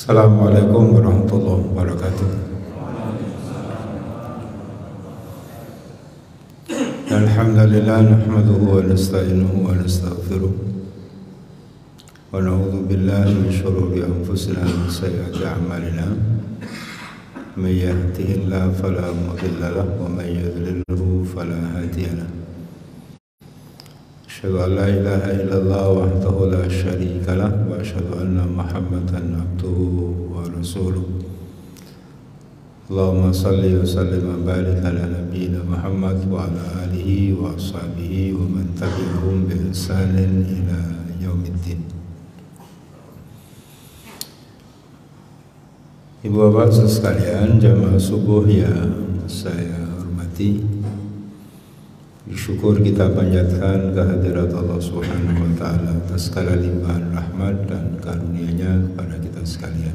Assalamualaikum warahmatullahi wabarakatuh. Alhamdulillah nahmaduhu wa nasta'inuhu wa nastaghfiruh wa na'udzu billahi min shururi anfusina wa min sayyiati a'malina. May yahdihillahu fala mudilla lahu wa may yudlilhu fala hadiya lahu. Asyhadu an la ilaha illallah wahdahu la syarika lah wa asyhadu anna Muhammadan abduhu wa rasuluh. Allahumma salli wa sallim wa barik ala nabiyyina Muhammad wa ala alihi wa ashabihi wa man tabi'ahum bi ihsanin ila yaumiddin. Ibu bapak sekalian, jamaah subuh yang saya hormati, syukur kita panjatkan kehadirat Allah Subhanahu wa taala atas segala limpahan rahmat dan karunia-Nya kepada kita sekalian.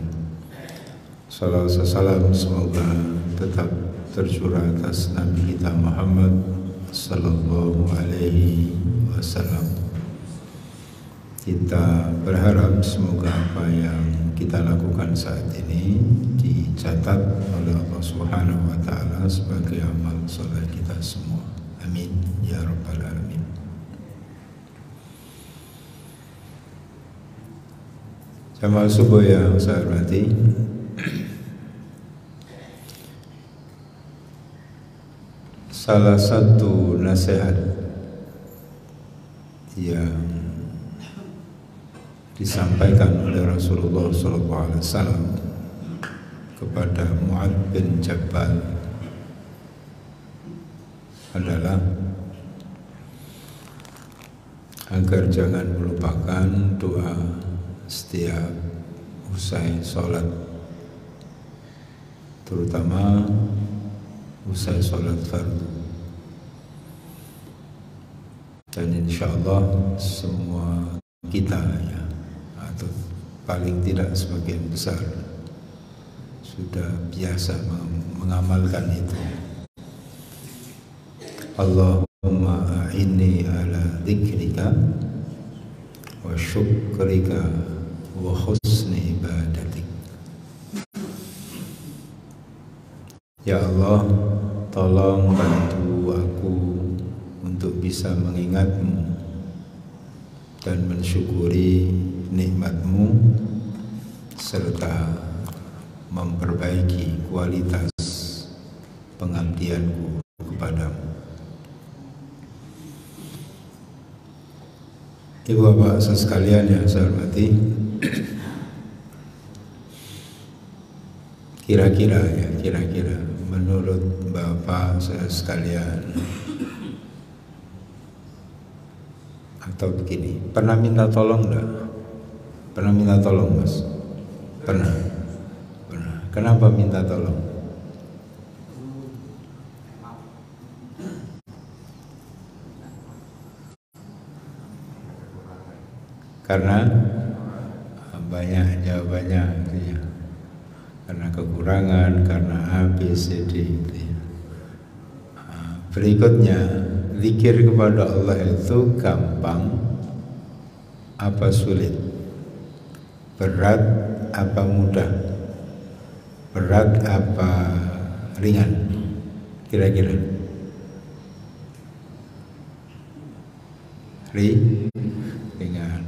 Salawat salam semoga tetap tercurah atas Nabi kita Muhammad sallallahu alaihi wasallam. Kita berharap semoga apa yang kita lakukan saat ini dicatat oleh Allah Subhanahu wa taala sebagai amal soleh kita semua. Amin ya rabbal alamin. Jamaah subuh yang saya hormati, salah satu nasihat yang disampaikan oleh Rasulullah SAW kepada Mu'adz bin Jabal adalah agar jangan melupakan doa setiap usai sholat, terutama usai sholat fardu. Dan insya Allah semua kita ya, atau paling tidak sebagian besar sudah biasa mengamalkan itu. Allahumma a'inni ala dzikrika wa syukrika wa husni ibadatik. Ya Allah, tolong bantu aku untuk bisa mengingat-Mu dan mensyukuri nikmat-Mu serta memperbaiki kualitas pengabdianku kepadamu. Ibu bapak sekalian yang saya hormati, kira-kira menurut bapak saya sekalian, atau begini, pernah minta tolong enggak? Pernah minta tolong, Mas? Pernah. Kenapa minta tolong? Karena banyak jawabannya gitu ya. Karena kekurangan, karena A, B, C, D gitu ya. Berikutnya, zikir kepada Allah itu gampang apa sulit? Berat apa mudah? Berat apa ringan? Kira-kira ringan.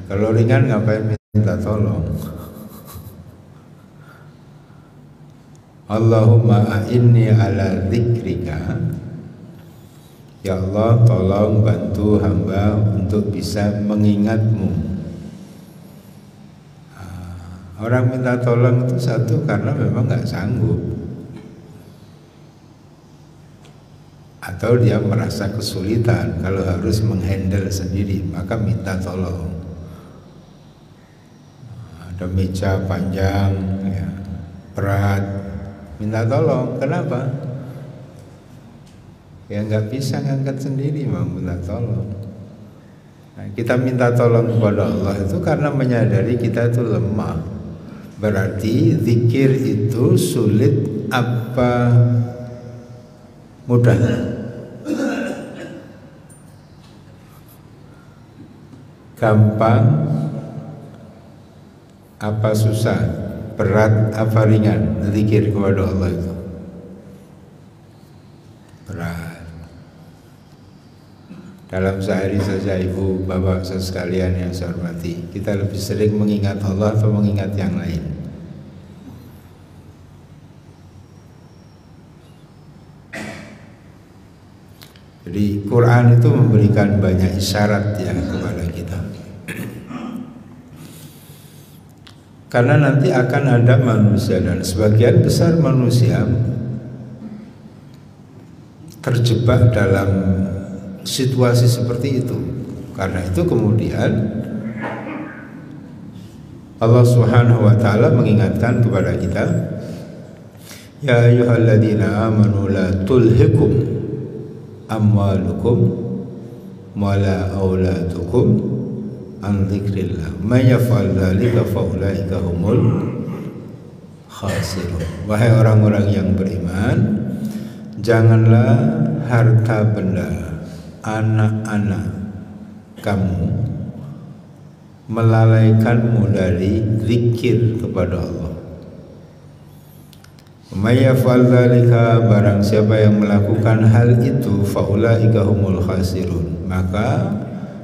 Kalau ringan ngapain minta tolong? Allahumma a'inni ala dzikrika. Ya Allah, tolong bantu hamba untuk bisa mengingat-Mu. Orang minta tolong itu satu karena memang nggak sanggup, atau dia merasa kesulitan kalau harus menghandle sendiri, maka minta tolong. Ada meja panjang, ya, berat, minta tolong. Kenapa? Ya nggak bisa ngangkat sendiri, mau minta tolong. Nah, kita minta tolong kepada Allah itu karena menyadari kita itu lemah. Berarti zikir itu sulit apa mudah? Gampang apa susah? berat apa ringan zikir kepada Allah itu? Berat. Dalam sehari saja ibu bapak sekalian yang saya hormati, kita lebih sering mengingat Allah atau mengingat yang lain? Jadi Quran itu memberikan banyak isyarat ya kepada kita. Karena nanti akan ada manusia, dan sebagian besar manusia terjebak dalam situasi seperti itu. Karena itu kemudian Allah Subhanahu wa taala mengingatkan kepada kita, ya ayyuhalladzina amanu la tulhikum amwalukum wala auladukum an dzikrillah may yaf'al dzalika fa ulaika humul khasirun. Wahai orang-orang yang beriman, janganlah harta benda anak-anak kamu melalaikanmu dari zikir kepada Allah. May yaf'al dzalika, barang siapa yang melakukan hal itu, faulaika humul khasirun, maka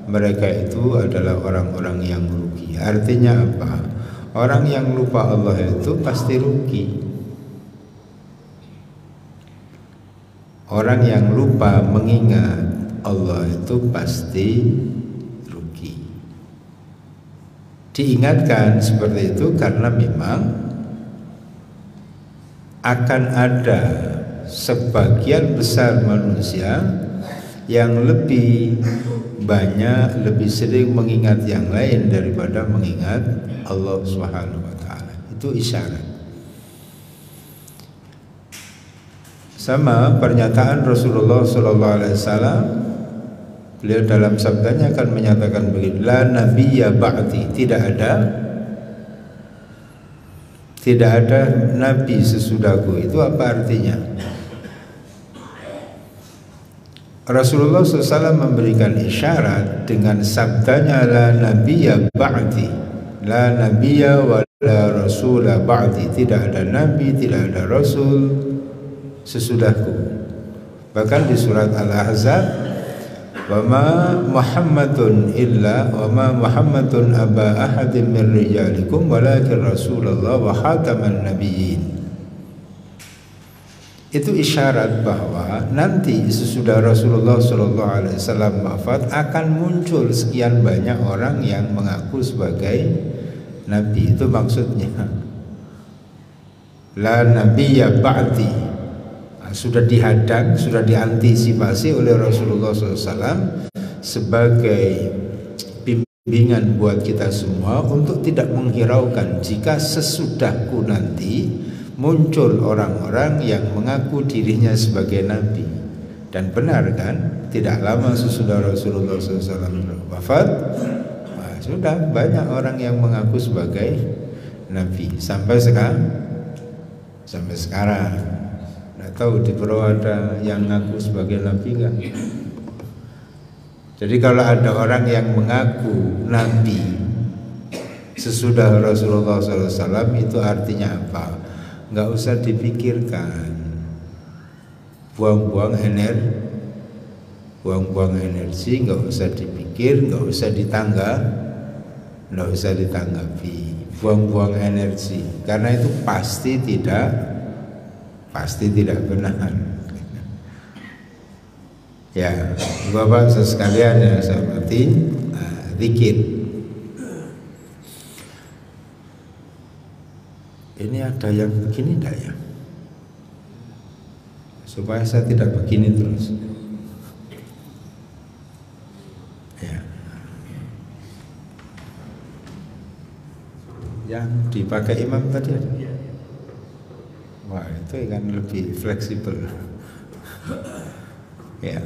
mereka itu adalah orang-orang yang rugi. Artinya apa? Orang yang lupa Allah itu pasti rugi. Orang yang lupa mengingat Allah itu pasti rugi. Diingatkan seperti itu karena memang akan ada sebagian besar manusia yang lebih banyak, lebih sering mengingat yang lain daripada mengingat Allah Subhanahu wa taala. Itu isyarat. Sama pernyataan Rasulullah sallallahu alaihi wasallam, beliau dalam sabdanya akan menyatakan begini, la nabiyya ba'di, tidak ada nabi sesudahku. Itu apa artinya? Rasulullah SAW memberikan isyarat dengan sabdanya la nabiyya ba'di, la nabiyya wa la rasula ba'di, tidak ada nabi, tidak ada rasul sesudahku. Bahkan di surat Al-Ahzab, wa ma Muhammadun aba ahadin min rijalikum walakin Rasulullah wa khataman nabiyyin. Itu isyarat bahwa nanti sesudah Rasulullah SAW wafat akan muncul sekian banyak orang yang mengaku sebagai nabi. Itu maksudnya la nabiyya ba'di. Sudah dihadang, sudah diantisipasi oleh Rasulullah SAW sebagai bimbingan buat kita semua untuk tidak menghiraukan jika sesudahku nanti muncul orang-orang yang mengaku dirinya sebagai nabi. Dan benar kan, tidak lama sesudah Rasulullah SAW wafat, sudah banyak orang yang mengaku sebagai nabi sampai sekarang. Nggak tahu di Purwo ada yang ngaku sebagai nabi enggak? Jadi kalau ada orang yang mengaku nabi sesudah Rasulullah SAW, itu artinya apa? Nggak usah dipikirkan, buang-buang energi, nggak usah dipikir, nggak usah ditanggapi, buang-buang energi, karena itu pasti tidak benar. Ya, Bapak sekalian yang saya hormati, zikir. Ini ada yang begini enggak ya? Supaya saya tidak begini terus. Ya. Yang dipakai imam tadi ada? Wah, itu kan lebih fleksibel. Ya.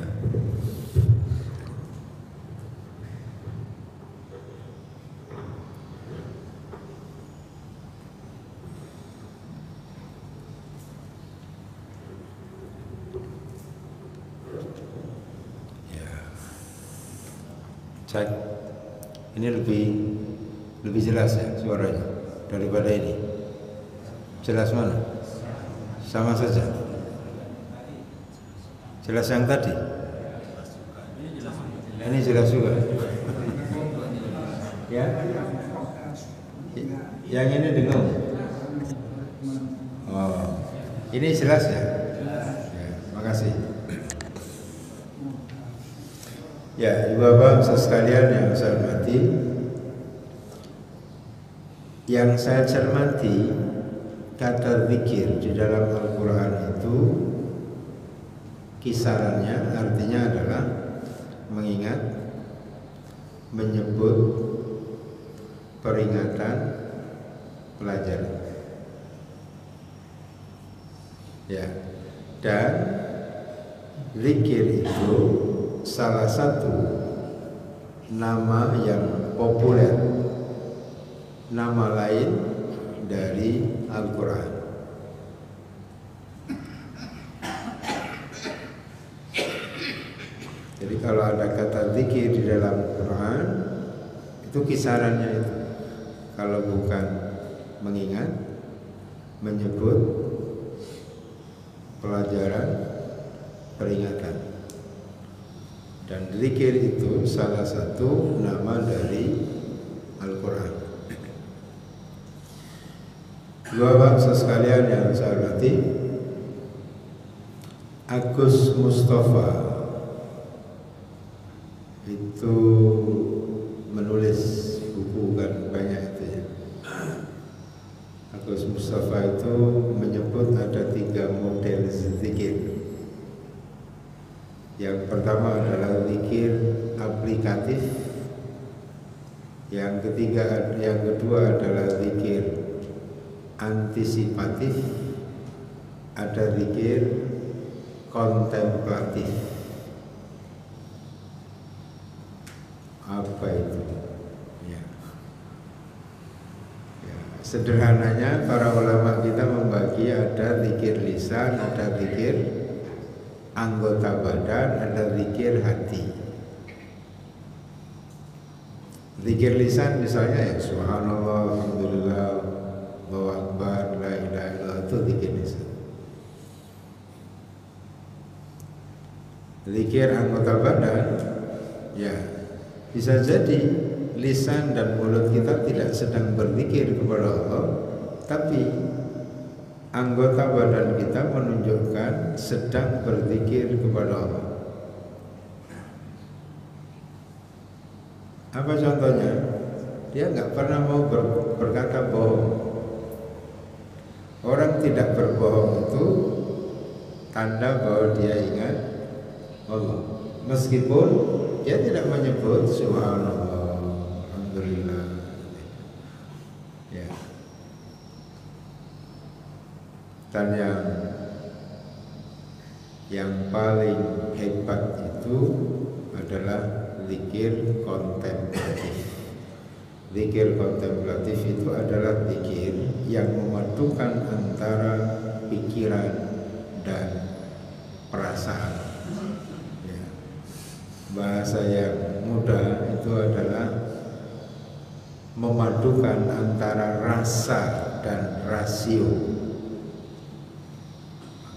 Cek. Ini lebih jelas ya suaranya daripada ini. Jelas mana? Sama saja. Jelas yang tadi. Ini jelas juga. Ya. Yang ini dengung. Oh, ini jelas ya. Ya, makasih. Ya, ibu bapak sekalian yang saya hormati, yang saya cermati, kata zikir di dalam Al-Quran itu kisarannya artinya adalah mengingat, menyebut, peringatan, pelajaran. Ya, dan zikir itu salah satu nama yang populer, nama lain dari Al-Quran. Jadi kalau ada kata zikir di dalam Quran, itu kisarannya itu. Kalau bukan mengingat, menyebut, pelajaran, peringatan. Dan zikir itu salah satu nama dari Al-Quran. Bapak sekalian yang saya hormati, Agus Mustafa itu menulis buku kan banyak itu ya. Agus Mustafa itu menyebut ada 3 model zikir. Yang pertama adalah zikir aplikatif, yang kedua adalah zikir antisipatif, ada zikir kontemplatif. Apa itu? Ya. Ya, sederhananya para ulama kita membagi ada zikir lisan, ada zikir anggota badan, ada zikir hati. Zikir lisan misalnya ya subhanallah, alhamdulillah, Allahu akbar, la ilaha illallah, itu zikir lisan. Zikir anggota badan, ya bisa jadi lisan dan mulut kita tidak sedang berzikir kepada Allah, tapi anggota badan kita menunjukkan sedang berzikir kepada Allah. Apa contohnya? Dia nggak pernah mau berkata bohong. Orang tidak berbohong itu tanda bahwa dia ingat Allah. Meskipun dia tidak menyebut subhanallah, alhamdulillah. Ya. Dan yang paling hebat itu adalah zikir kontemplatif. Zikir kontemplatif itu adalah zikir yang memadukan antara pikiran dan perasaan. Ya. Bahasa yang mudah itu adalah memadukan antara rasa dan rasio.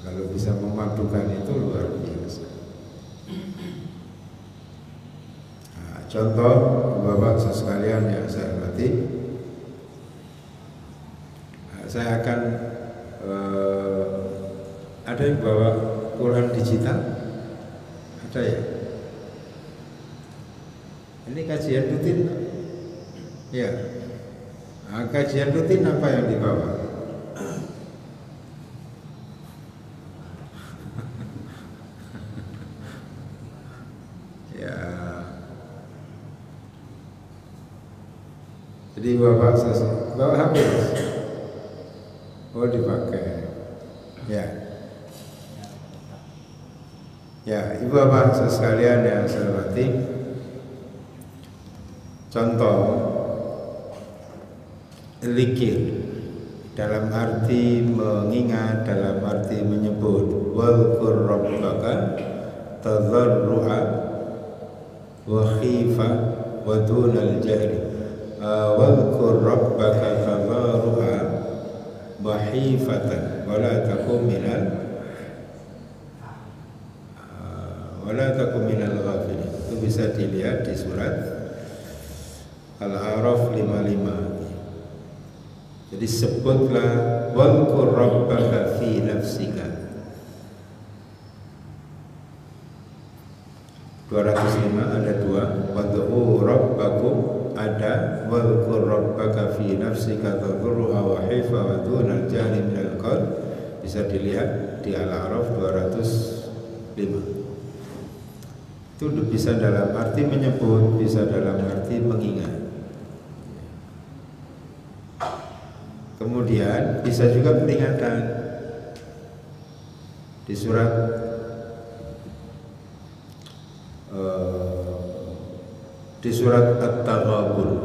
Kalau bisa memadukan itu luar biasa. Nah, contoh Bapak sekalian yang saya hormati, saya akan ada yang bawa Quran digital, ada ya? Ini kajian rutin, ya. Nah, kajian rutin apa yang dibawa? Jadi bawa HP, oh dipakai, ya, ya, ibu bapak sekalian yang saya hormati, contoh zikir dalam arti mengingat, dalam arti menyebut, wadhkur rabbaka tadharru'a wa khifa wa dunal jahri. Wadhkur rabbaka tadharru'a dhahifatan wala takum minal ghafilin. Itu bisa dilihat di surat Al-A'raf 55. Jadi sebutlah wadhkur rabbaka fi nafsika. 205 ada dua, wad'u rabbakum ada, wadhkur rabbaka fi nafsika tadurruha wa hifa wa dunal jahri minal qaul. Bisa dilihat di Al-A'raf 205. Itu bisa dalam arti menyebut, bisa dalam arti mengingat. Kemudian bisa juga peringatan di surat At-Taghabun,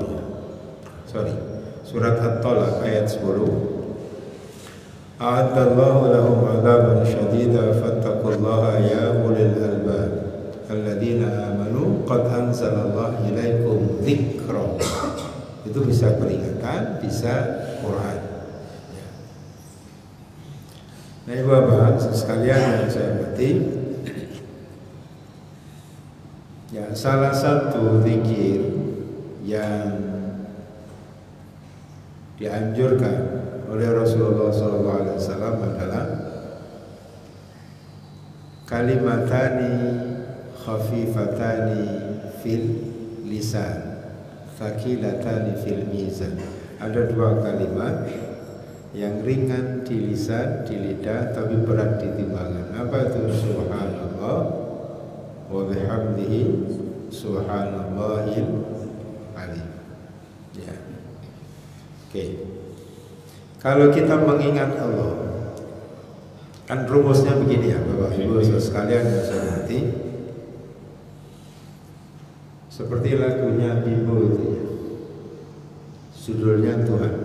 surat At-Talaq ayat 10. A'adallahu lahum 'adaban syadida fattaqullaha ya ulil albab alladzina amanu qad anzalallahu ilaikum dzikra. Itu bisa peringatan, bisa Quran. Nah, Ibu Bapak sekalian yang saya hormati, ya, salah satu zikir yang dianjurkan oleh Rasulullah SAW adalah kalimatani khafifatani fil lisan, thaqilatani fil mizan. Ada dua kalimat yang ringan di lisan, di lidah, tapi berat di timbangan. Apa itu? Subhanallah wa bihamdihi subhanallahil azim. Ya. Oke. Kalau kita mengingat Allah, kan rumusnya begini ya Bapak Ibu sekalian yang saya hormati. Seperti lagunya Bimbo itu ya, judulnya Tuhan.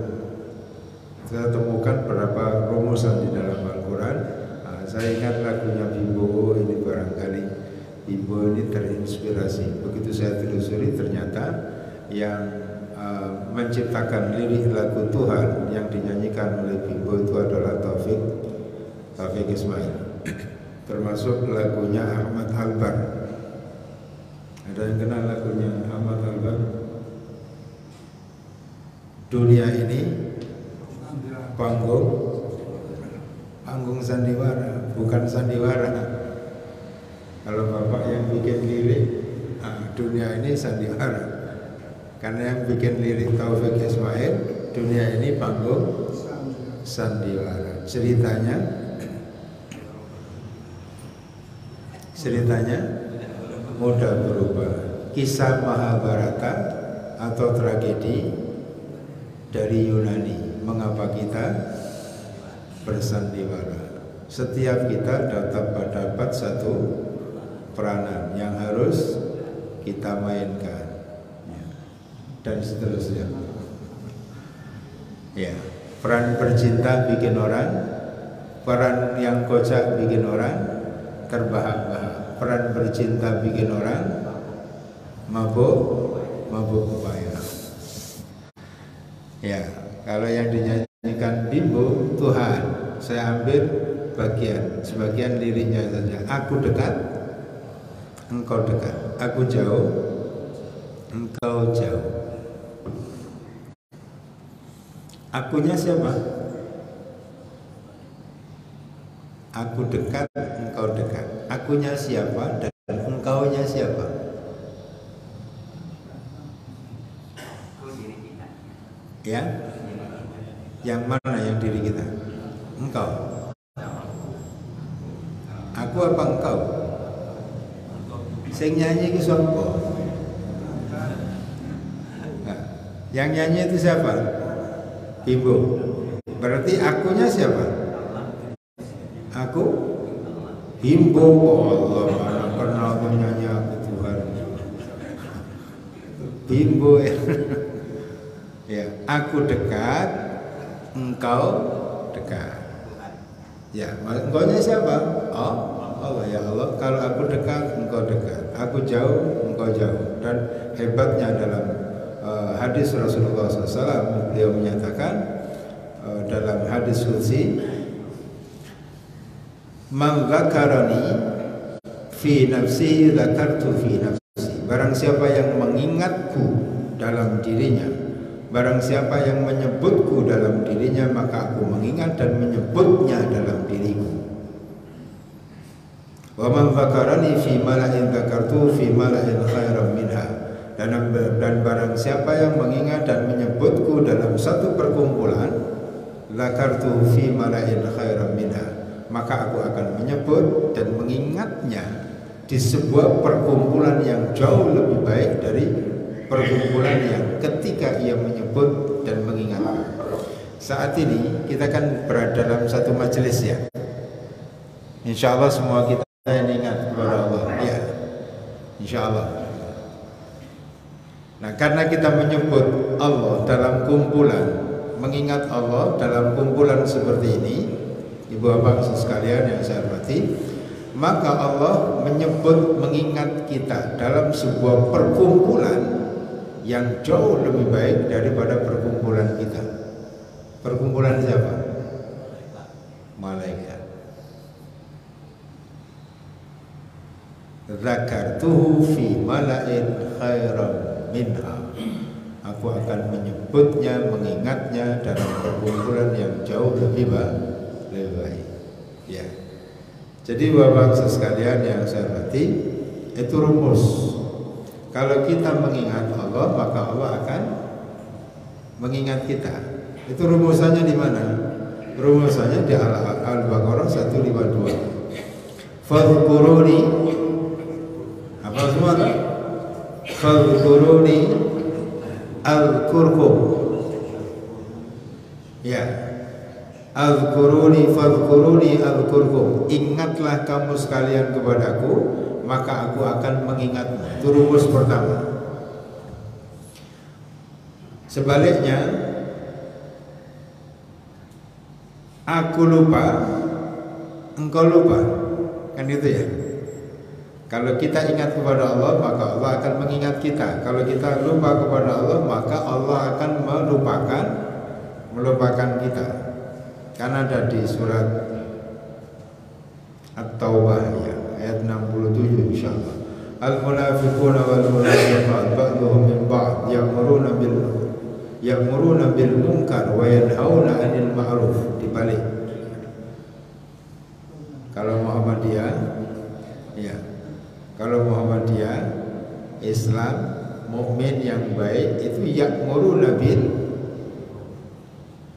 Kita temukan beberapa rumusan di dalam Al-Quran. Nah, saya ingat lagunya Bimbo ini, barangkali Bimbo ini terinspirasi. Begitu saya telusuri ternyata yang menciptakan lirik lagu Tuhan yang dinyanyikan oleh Bimbo itu adalah Taufik Ismail. Termasuk lagunya Ahmad Albar. Ada yang kenal lagunya Ahmad Albar? Dunia ini panggung sandiwara, bukan sandiwara. Kalau Bapak yang bikin lirik, dunia ini sandiwara. Karena yang bikin lirik Taufik Ismail, dunia ini panggung sandiwara. Ceritanya mudah berubah. Kisah Mahabharata atau tragedi dari Yunani. Mengapa kita bersandiwara? Setiap kita dapat satu peranan yang harus kita mainkan, dan seterusnya. Ya, peran bercinta bikin orang, peran yang kocak bikin orang terbahak-bahak, peran bercinta bikin orang mabuk upaya. Ya, kalau yang dinyanyikan Bimbo Tuhan, saya ambil sebagian liriknya saja. Aku dekat, engkau dekat. Aku jauh, engkau jauh. Akunya siapa? Aku dekat, engkau dekat. Akunya siapa dan engkaunya siapa? Ya, yang mana yang diri kita? Engkau. Aku apa engkau? Sing nyanyi ki sapa? Nah, yang nyanyi itu siapa? Bimbo. Berarti akunya siapa? Aku Bimbo. Allah, mana pernah nyanyi aku Tuhan. Bimbo ya. Ya, aku dekat, engkau dekat. Ya, engkaunya siapa? Oh, Allah, ya Allah. Kalau aku dekat, engkau dekat. Aku jauh, engkau jauh. Dan hebatnya dalam hadis Rasulullah SAW, beliau menyatakan dalam hadis qudsi, man dzakarani fi nafsi dzakartu fi nafsi. Barang siapa yang mengingatku dalam dirinya, barang siapa yang menyebutku dalam dirinya, maka aku mengingat dan menyebutnya dalam diriku. Wa man dzakarani fi mala'in dzakartu fi mala'in khairan minha. Dan barang siapa yang mengingat dan menyebutku dalam satu perkumpulan, dzakartu fi mala'in khairan minha, maka aku akan menyebut dan mengingatnya di sebuah perkumpulan yang jauh lebih baik dari perkumpulan yang ketika ia menyebut dan mengingat. Saat ini kita kan berada dalam satu majelis ya. Insya Allah semua kita ingat kepada Allah ya, insya Allah. Nah, karena kita menyebut Allah dalam kumpulan, mengingat Allah dalam kumpulan seperti ini, ibu bapak sekalian yang saya hormati, maka Allah menyebut mengingat kita dalam sebuah perkumpulan yang jauh lebih baik daripada perkumpulan kita. Perkumpulan siapa? Malaikat. Dzakartuhu fi mala'in khairan minha. Aku akan menyebutnya, mengingatnya dalam perkumpulan yang jauh lebih baik. Ya. Jadi bapak sekalian yang saya hormati, itu rumus. Kalau kita mengingat Allah, maka Allah akan mengingat kita. Itu rumusannya di mana? Rumusannya di Al-Baqarah 152. Fadhkuruni, apa semua? Fadhkuruni azkurkum. Ya. Azkuruni fadhkuruni azkurkum. Ingatlah kamu sekalian kepadaku, maka aku akan mengingatmu. Itu rumus pertama. Sebaliknya, aku lupa, engkau lupa, kan itu ya. Kalau kita ingat kepada Allah, maka Allah akan mengingat kita. Kalau kita lupa kepada Allah, maka Allah akan melupakan kita. Karena ada di surat At-Taubah ya, ayat 67 insyaallah. Al-munafiquna wal munafiqat ba'dhum min ba'd ya'muruna bil munkar wa yanhauna 'anil ma'ruf. Dibalik. Kalau Muhammadiyah ya. Kalau Muhammadiyah Islam mukmin yang baik itu ya'muruna bil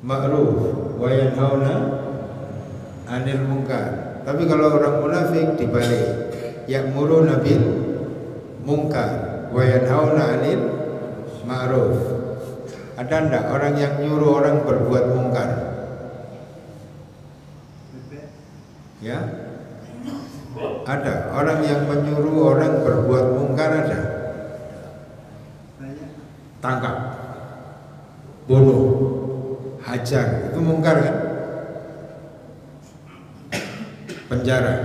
ma'ruf wa yanhauna 'anil munkar. Tapi kalau orang munafik dibalik, ya'muruna bil munkar wa yanhauna 'anil ma'ruf. Ada enggak orang yang nyuruh orang berbuat mungkar? Ya? Ada orang yang menyuruh orang berbuat mungkar, ada. Tangkap, bunuh, hajar, itu mungkar kan? Penjara,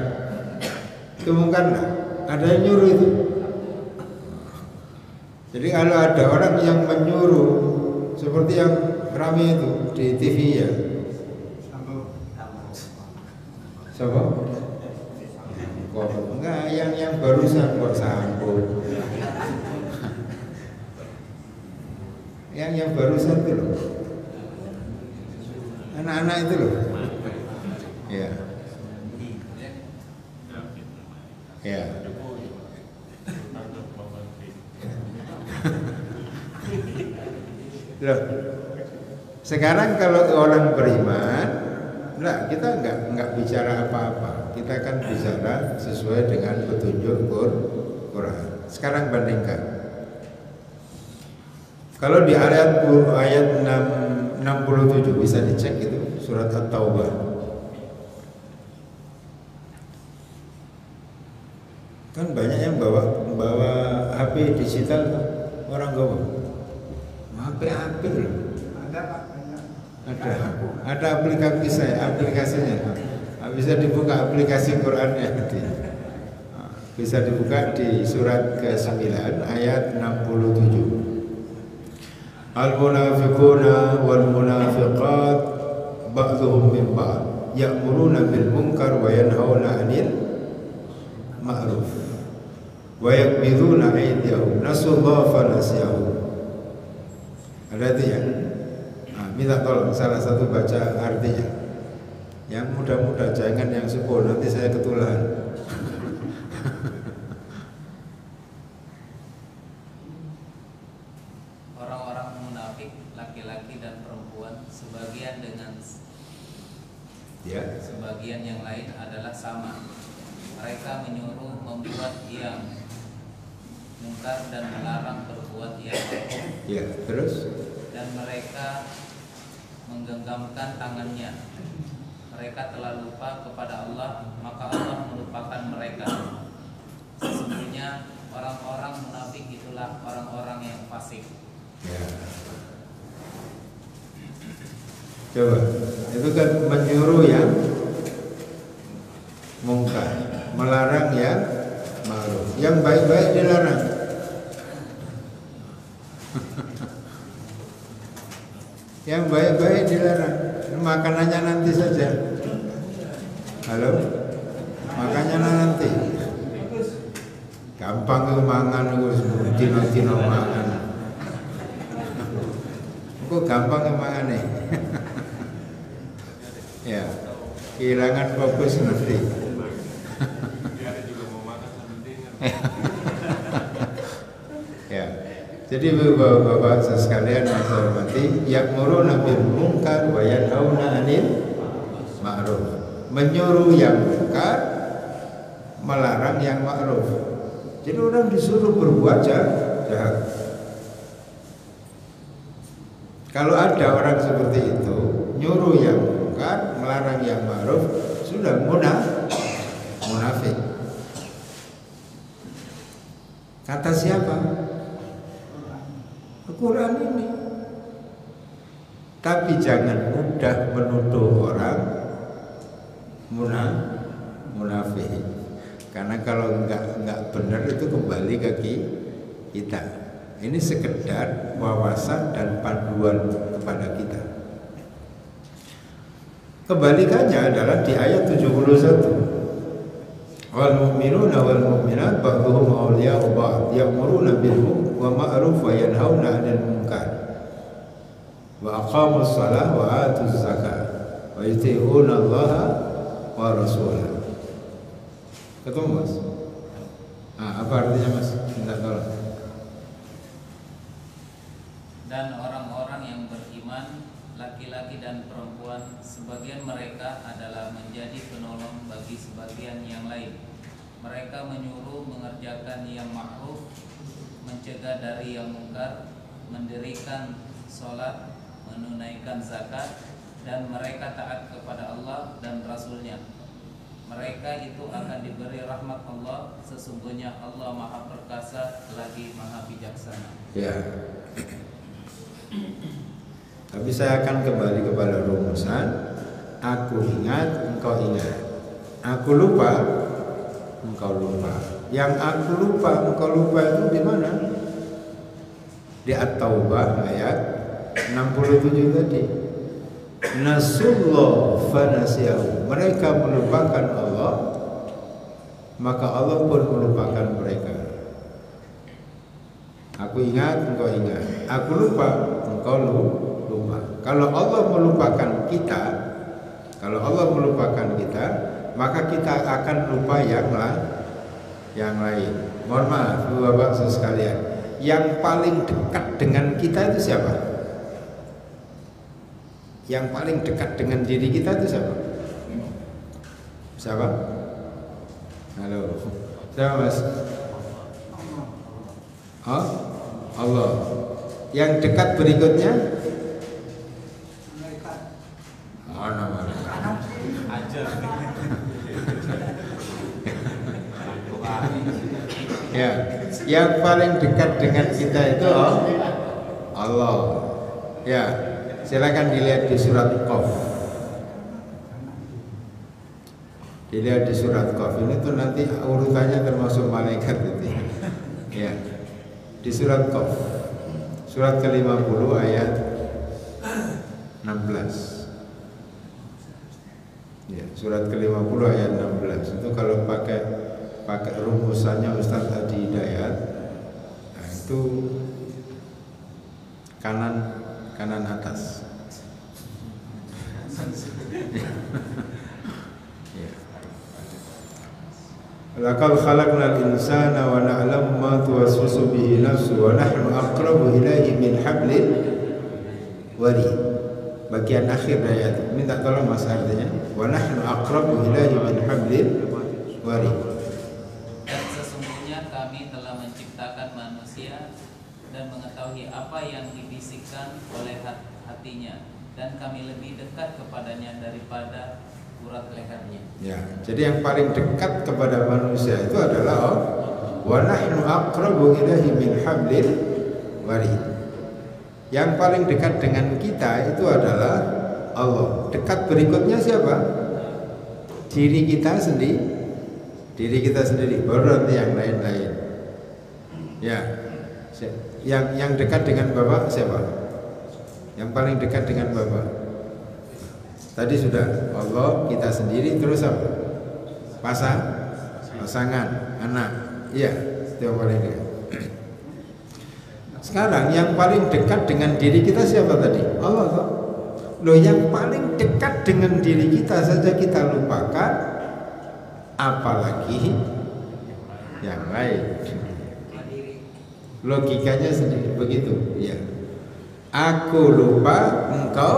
itu mungkar enggak? Ada yang nyuruh itu. Jadi kalau ada orang yang menyuruh seperti yang ramai itu di TV ya. Siapa? Enggak, yang barusan kok Sambo. Yang barusan itu loh. Anak-anak itu loh. Ya. Ya. Loh. Sekarang kalau orang beriman, enggak, kita enggak bicara apa-apa. Kita kan bicara sesuai dengan petunjuk Quran. Sekarang bandingkan. Kalau di ayat 67 bisa dicek itu surat At-Taubah. Kan banyak yang bawa HP digital, orang bawa HP loh. Ada aplikasinya. Bisa dibuka aplikasi Qurannya nanti. Bisa dibuka di surat ke-9 ayat 67. Al-munafiquna wal munafiqat ba'dhuhum min ba'd ya'muruna bil munkar wa yanhauna 'anil ma'ruf wa yaqbiduna aydiyahum nasallaha fa nasiyahum. Ada itu ya? Nah, minta tolong salah satu baca artinya. Yang muda-muda jangan yang sepuh, nanti saya ketularan. Orang-orang munafik laki-laki dan perempuan sebagian dengan sebagian yang lain adalah sama. Mereka menyuruh membuat yang mungkar dan melarang berbuat yang ma'ruf. Ya, terus? Dan mereka menggenggamkan tangannya. Mereka telah lupa kepada Allah, maka Allah melupakan mereka. Sesungguhnya orang-orang munafik itulah orang-orang yang fasik. Ya. Coba, itu kan menyuruh yang mungkar, melarang yang ma'ruf. Yang baik-baik dilarang. Yang baik-baik dilarang. Makanannya nanti saja. Halo? Makannya nanti. Gampang mangan dino-dino mangan. Kok gampang mangan nih? Ya, kehilangan fokus nanti. Ya. Jadi bapak-bapak sekalian yang saya hormati, ya'muruna bil munkar wa yanhauna 'anil ma'ruf. Menyuruh yang munkar, melarang yang ma'ruf. Jadi orang disuruh berbuat jahat. Kalau ada orang seperti itu, nyuruh yang munkar, melarang yang ma'ruf, sudah munafik. Kata siapa? Al-Quran ini. Tapi jangan mudah menuduh orang munafik. Karena kalau enggak benar itu kembali ke kita. Ini sekedar wawasan dan panduan kepada kita. Kebalikannya adalah di ayat 71. Wal mu'minuna wal mu'minat ba'dhuhum awliya'u ba'd ya'muruna bil ma'ruf wa yanhauna 'anil munkar wa aqamus shalah wa atuz zakah wa yuti'una Allaha wa rasulahu. Ketemu Mas? Apa artinya Mas? Minta tolong. Dan orang-orang yang beriman laki-laki dan perempuan sebagian mereka adalah menjadi penolong bagi sebagian yang lain. Mereka menyuruh mengerjakan yang ma'ruf, mencegah dari yang mungkar, mendirikan sholat, menunaikan zakat, dan mereka taat kepada Allah dan Rasulnya. Mereka itu akan diberi rahmat Allah. Sesungguhnya Allah Maha Perkasa lagi Maha Bijaksana. Ya. Tapi saya akan kembali kepada rumusan. Aku ingat, engkau ingat. Aku lupa, engkau lupa. Yang aku lupa, engkau lupa itu di mana? Di At-Taubah ayat 67 tadi. Nasullah fanasiyahu. Mereka melupakan Allah, maka Allah pun melupakan mereka. Aku ingat, engkau ingat. Aku lupa, engkau lupa. Kalau Allah melupakan kita, maka kita akan lupa yang lain. Mohon maaf, Bapak-Bapak sekalian, yang paling dekat dengan kita itu siapa? Yang paling dekat dengan diri kita itu siapa? Siapa? Halo, siapa Mas? Oh, Allah. Yang dekat berikutnya? Oh, nama. Ya, yang paling dekat dengan kita itu Allah. Ya, silakan dilihat di surat Qaf. Dilihat di surat Qaf ini tuh nanti urutannya termasuk malaikat itu. Ya, di surat Qaf, surat ke-50 ayat 16. Ya, surat ke-50 ayat 16 itu kalau pakai rumusannya Ustaz Adi Hidayat, nah itu kanan atas. Ya. Laqad khalaqnal insana wa na'lamu ma tuwaswisu bihi nafsu wa nahnu aqrabu ilaihi min hablil warid. Bagian akhir ayat minta tolong Mas artinya wa nahnu aqrabu ilaihi min hablil warid. Dan sesungguhnya kami telah menciptakan manusia dan mengetahui apa yang dibisikkan oleh hatinya, dan kami lebih dekat kepadanya daripada urat lehernya. Ya, jadi yang paling dekat kepada manusia itu adalah wa nahnu aqrabu ilaihi min hablil warid. Yang paling dekat dengan kita itu adalah Allah. Dekat berikutnya siapa? Diri kita sendiri. Baru nanti yang lain-lain. Ya, yang dekat dengan Bapak siapa? Yang paling dekat dengan Bapak? Tadi sudah Allah, kita sendiri, terus apa? Pasangan, anak. Iya, itu yang paling dekat. Sekarang yang paling dekat dengan diri kita siapa tadi? Allah toh. Loh, yang paling dekat dengan diri kita saja kita lupakan, apalagi yang lain. Logikanya sendiri begitu, ya. Aku lupa, engkau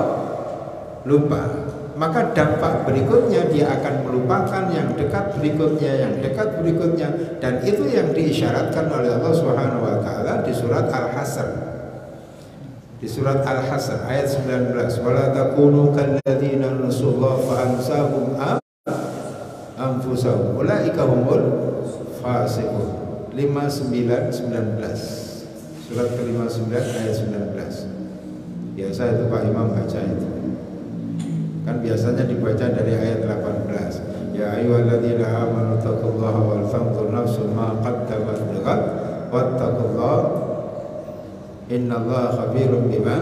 lupa. Maka dampak berikutnya dia akan melupakan yang dekat berikutnya, dan itu yang diisyaratkan oleh Allah Subhanahu wa taala di surat Al-Hasr. Di surat Al-Hasr ayat 19, wala takunu kalladzina nasullaha fa ansahum anfusahum ulaika humul fasiqun. 5919. Surat ke-59 ayat 19. Biasa itu Pak Imam baca itu. Kan biasanya dibaca dari ayat 18. Ya ayyuhalladzina amanu taqullaha wal tanzur nafsum ma qaddamat lighad wattaqullaha innallaha khabirum bima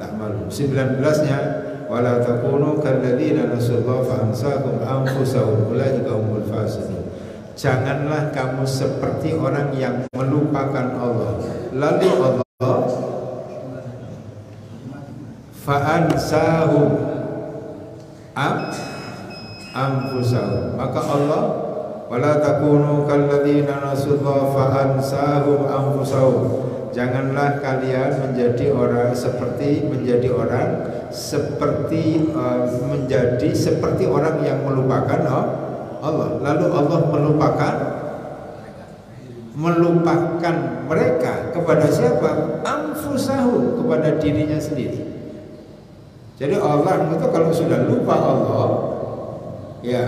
ta'malun. 19-nya wala takunu kalladzina nasullaha fa ansahum anfusahum ulaika humul fasiqun. Janganlah kamu seperti orang yang melupakan Allah, lalu Allah fa ansahum anfusahum, maka Allah wala takunu kalladzina nasullaha fa ansahum anfusahum. Janganlah kalian menjadi seperti orang yang melupakan Allah, lalu Allah melupakan mereka kepada siapa? Anfusahum, kepada dirinya sendiri. Jadi Allah itu kalau sudah lupa Allah, ya,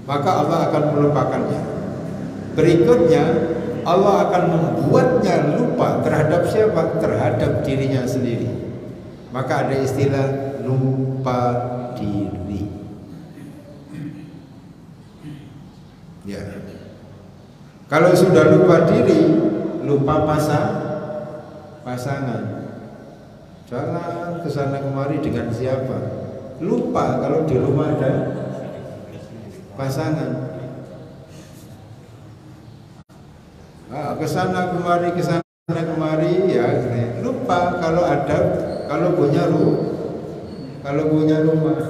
maka Allah akan melupakannya. Berikutnya Allah akan membuatnya lupa terhadap siapa? Terhadap dirinya sendiri. Maka ada istilah lupa diri. Ya. Kalau sudah lupa diri, lupa pasangan. Jalan ke sana kemari dengan siapa? Lupa kalau di rumah ada pasangan. Ke sana kemari ya, lupa kalau punya rumah.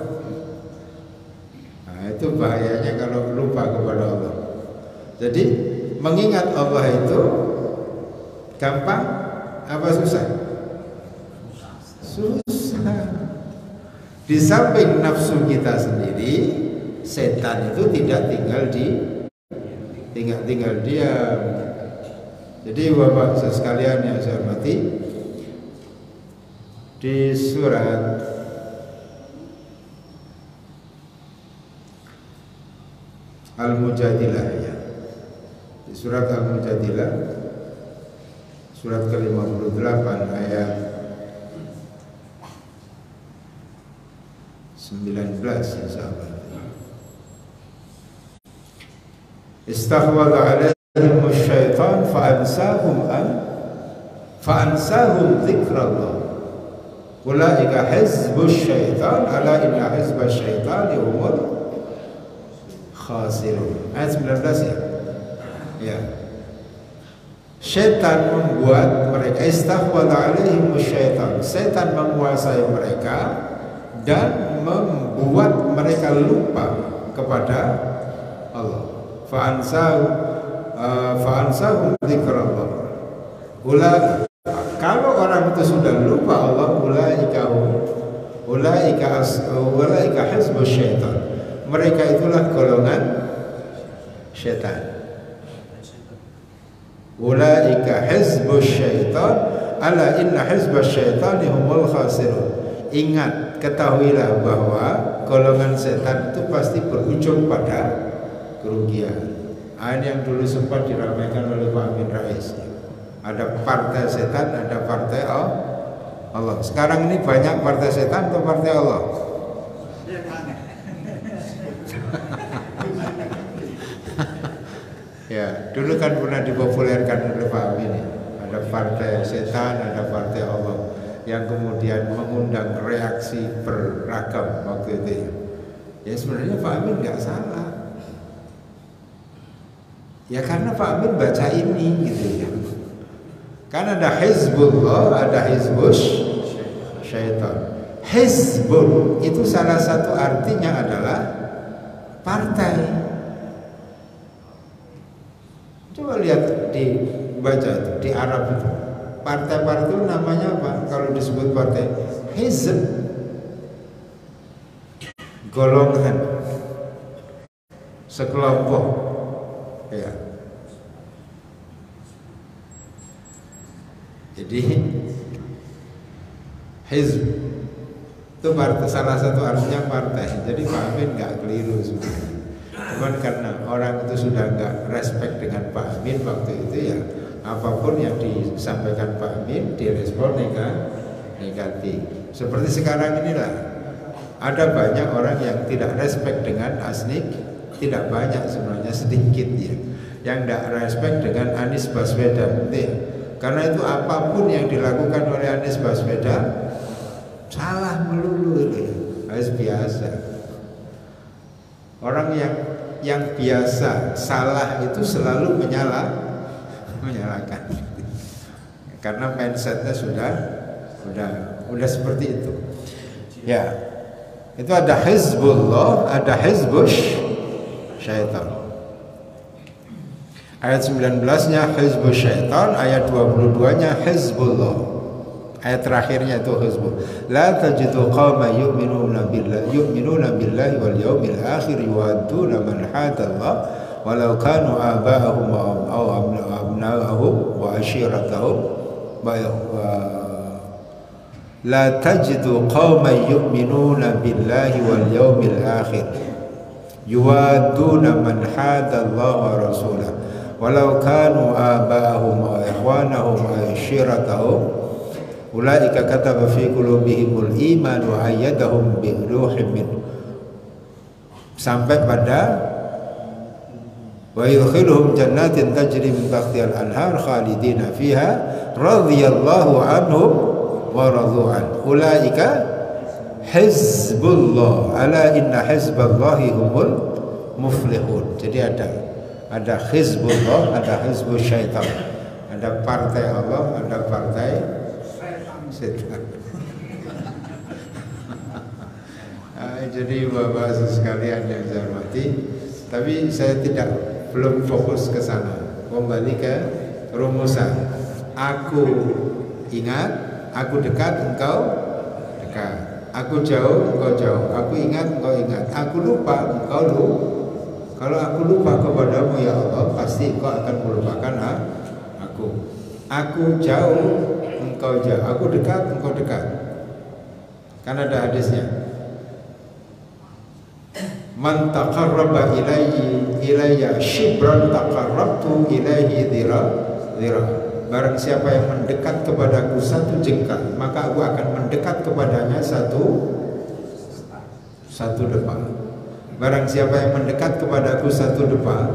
Nah, itu bahayanya kalau lupa kepada Allah. Jadi mengingat Allah itu gampang apa susah? Susah. Di samping nafsu kita sendiri, setan itu tidak tinggal diam. Jadi Bapak sekalian yang saya hormati, di surat Al-Mujadilah, ya. Di surat Al-Mujadilah, surat ke-58 ayat 19, insyaallah. Istahwadha alaihim syaitan fa'ansahum dzikrallah Ulaika hizbus syaitan ala inna hizbas syaitani humul khasirun. Ayat 19 ya. Ya. Syaitan membuat mereka istahwala alaihimus syaitan. Syaitan menguasai mereka dan membuat mereka lupa kepada Allah. Fa'ansahum dzikrallah. Kalau orang itu sudah lupa Allah, ulaika hizbus syaitan. Mereka itulah golongan syaitan. Ulaika hizbus syaitan ala inna hizbas syaitani humul khasirun. Ingat, ketahuilah bahwa golongan setan itu pasti berujung pada kerugian. Ini yang dulu sempat diramaikan oleh Pak Amin Rais. Ada partai setan, ada partai Allah. Sekarang ini banyak partai setan atau partai Allah? Ya, dulu kan pernah dipopulerkan oleh Pak Amin. Ada partai setan, ada partai Allah, yang kemudian mengundang reaksi beragam waktu itu. Ya sebenarnya Pak Amin nggak salah. Ya karena Pak Amin baca ini gitu ya. Kan ada hizbullah, ada hizbus syaitan. Hizbun itu salah satu artinya adalah partai. Coba lihat dibaca itu di Arab itu. Partai-partai itu namanya apa? Kalau disebut partai, hizb, golongan, sekelompok, ya. Jadi hizb itu partai, salah satu artinya partai. Jadi Pak Amin nggak keliru sebenarnya. Cuman karena orang itu sudah nggak respect dengan Pak Amin waktu itu, ya apapun yang disampaikan Pak Amin direspon negatif. Seperti sekarang inilah, ada banyak orang yang tidak respect dengan Asnik, tidak banyak sebenarnya, sedikit ya, yang tidak respect dengan Anies Baswedan. Karena itu apapun yang dilakukan oleh Anies Baswedan salah melulu itu, harus biasa. Orang yang biasa salah itu selalu menyalahkan, karena mindsetnya sudah seperti itu. Ya, itu ada hizbullah, ada hizbus syaitan. Ayat 19-nya hizbus syaitan, ayat 22-nya hizbullah. Ayat terakhirnya itu hizbullah. La tajidu qauman yu'minuna billahi wal yawmil akhir yuwadduna man hadallah walau kanu aba'ahum aw abna'ahum wa ashiratahum. La tajidu qauman yu'minuna billahi wal yawmil akhir yuwadduna man hadallah wa rasulah walau kanu aba'ahum wa ikhwanahum wa ashiratahum. Ulaika kataba fi qulubihimul iman wa ayyadahum bi ruhin min. Sampai pada wa yudkhiluhum jannatin tajri min tahtiha al-anhar khalidina fiha radhiyallahu anhum wa radu an. Ulaika hizbullah ala inna hizballahi humul muflihun. Jadi ada hizbullah, ada hizbus syaitan. Ada partai Allah, ada partai setan. Jadi Bapak sekalian yang saya hormati, tapi saya belum fokus ke sana. Kembali ke rumusan. Aku ingat, aku dekat, engkau dekat. Aku jauh, engkau jauh. Aku ingat, engkau ingat. Aku lupa, engkau lupa. Kalau aku lupa kepadamu ya Allah, pasti engkau akan melupakan aku. Aku jauh, engkau jauh. Aku dekat, engkau dekat. Kan ada hadisnya. Man taqarraba ilayya shibran taqarrabtu ilayhi dhira. Barang siapa yang mendekat kepadaku satu jengkal, maka aku akan mendekat kepadanya satu depa. Barang siapa yang mendekat kepadaku satu depa,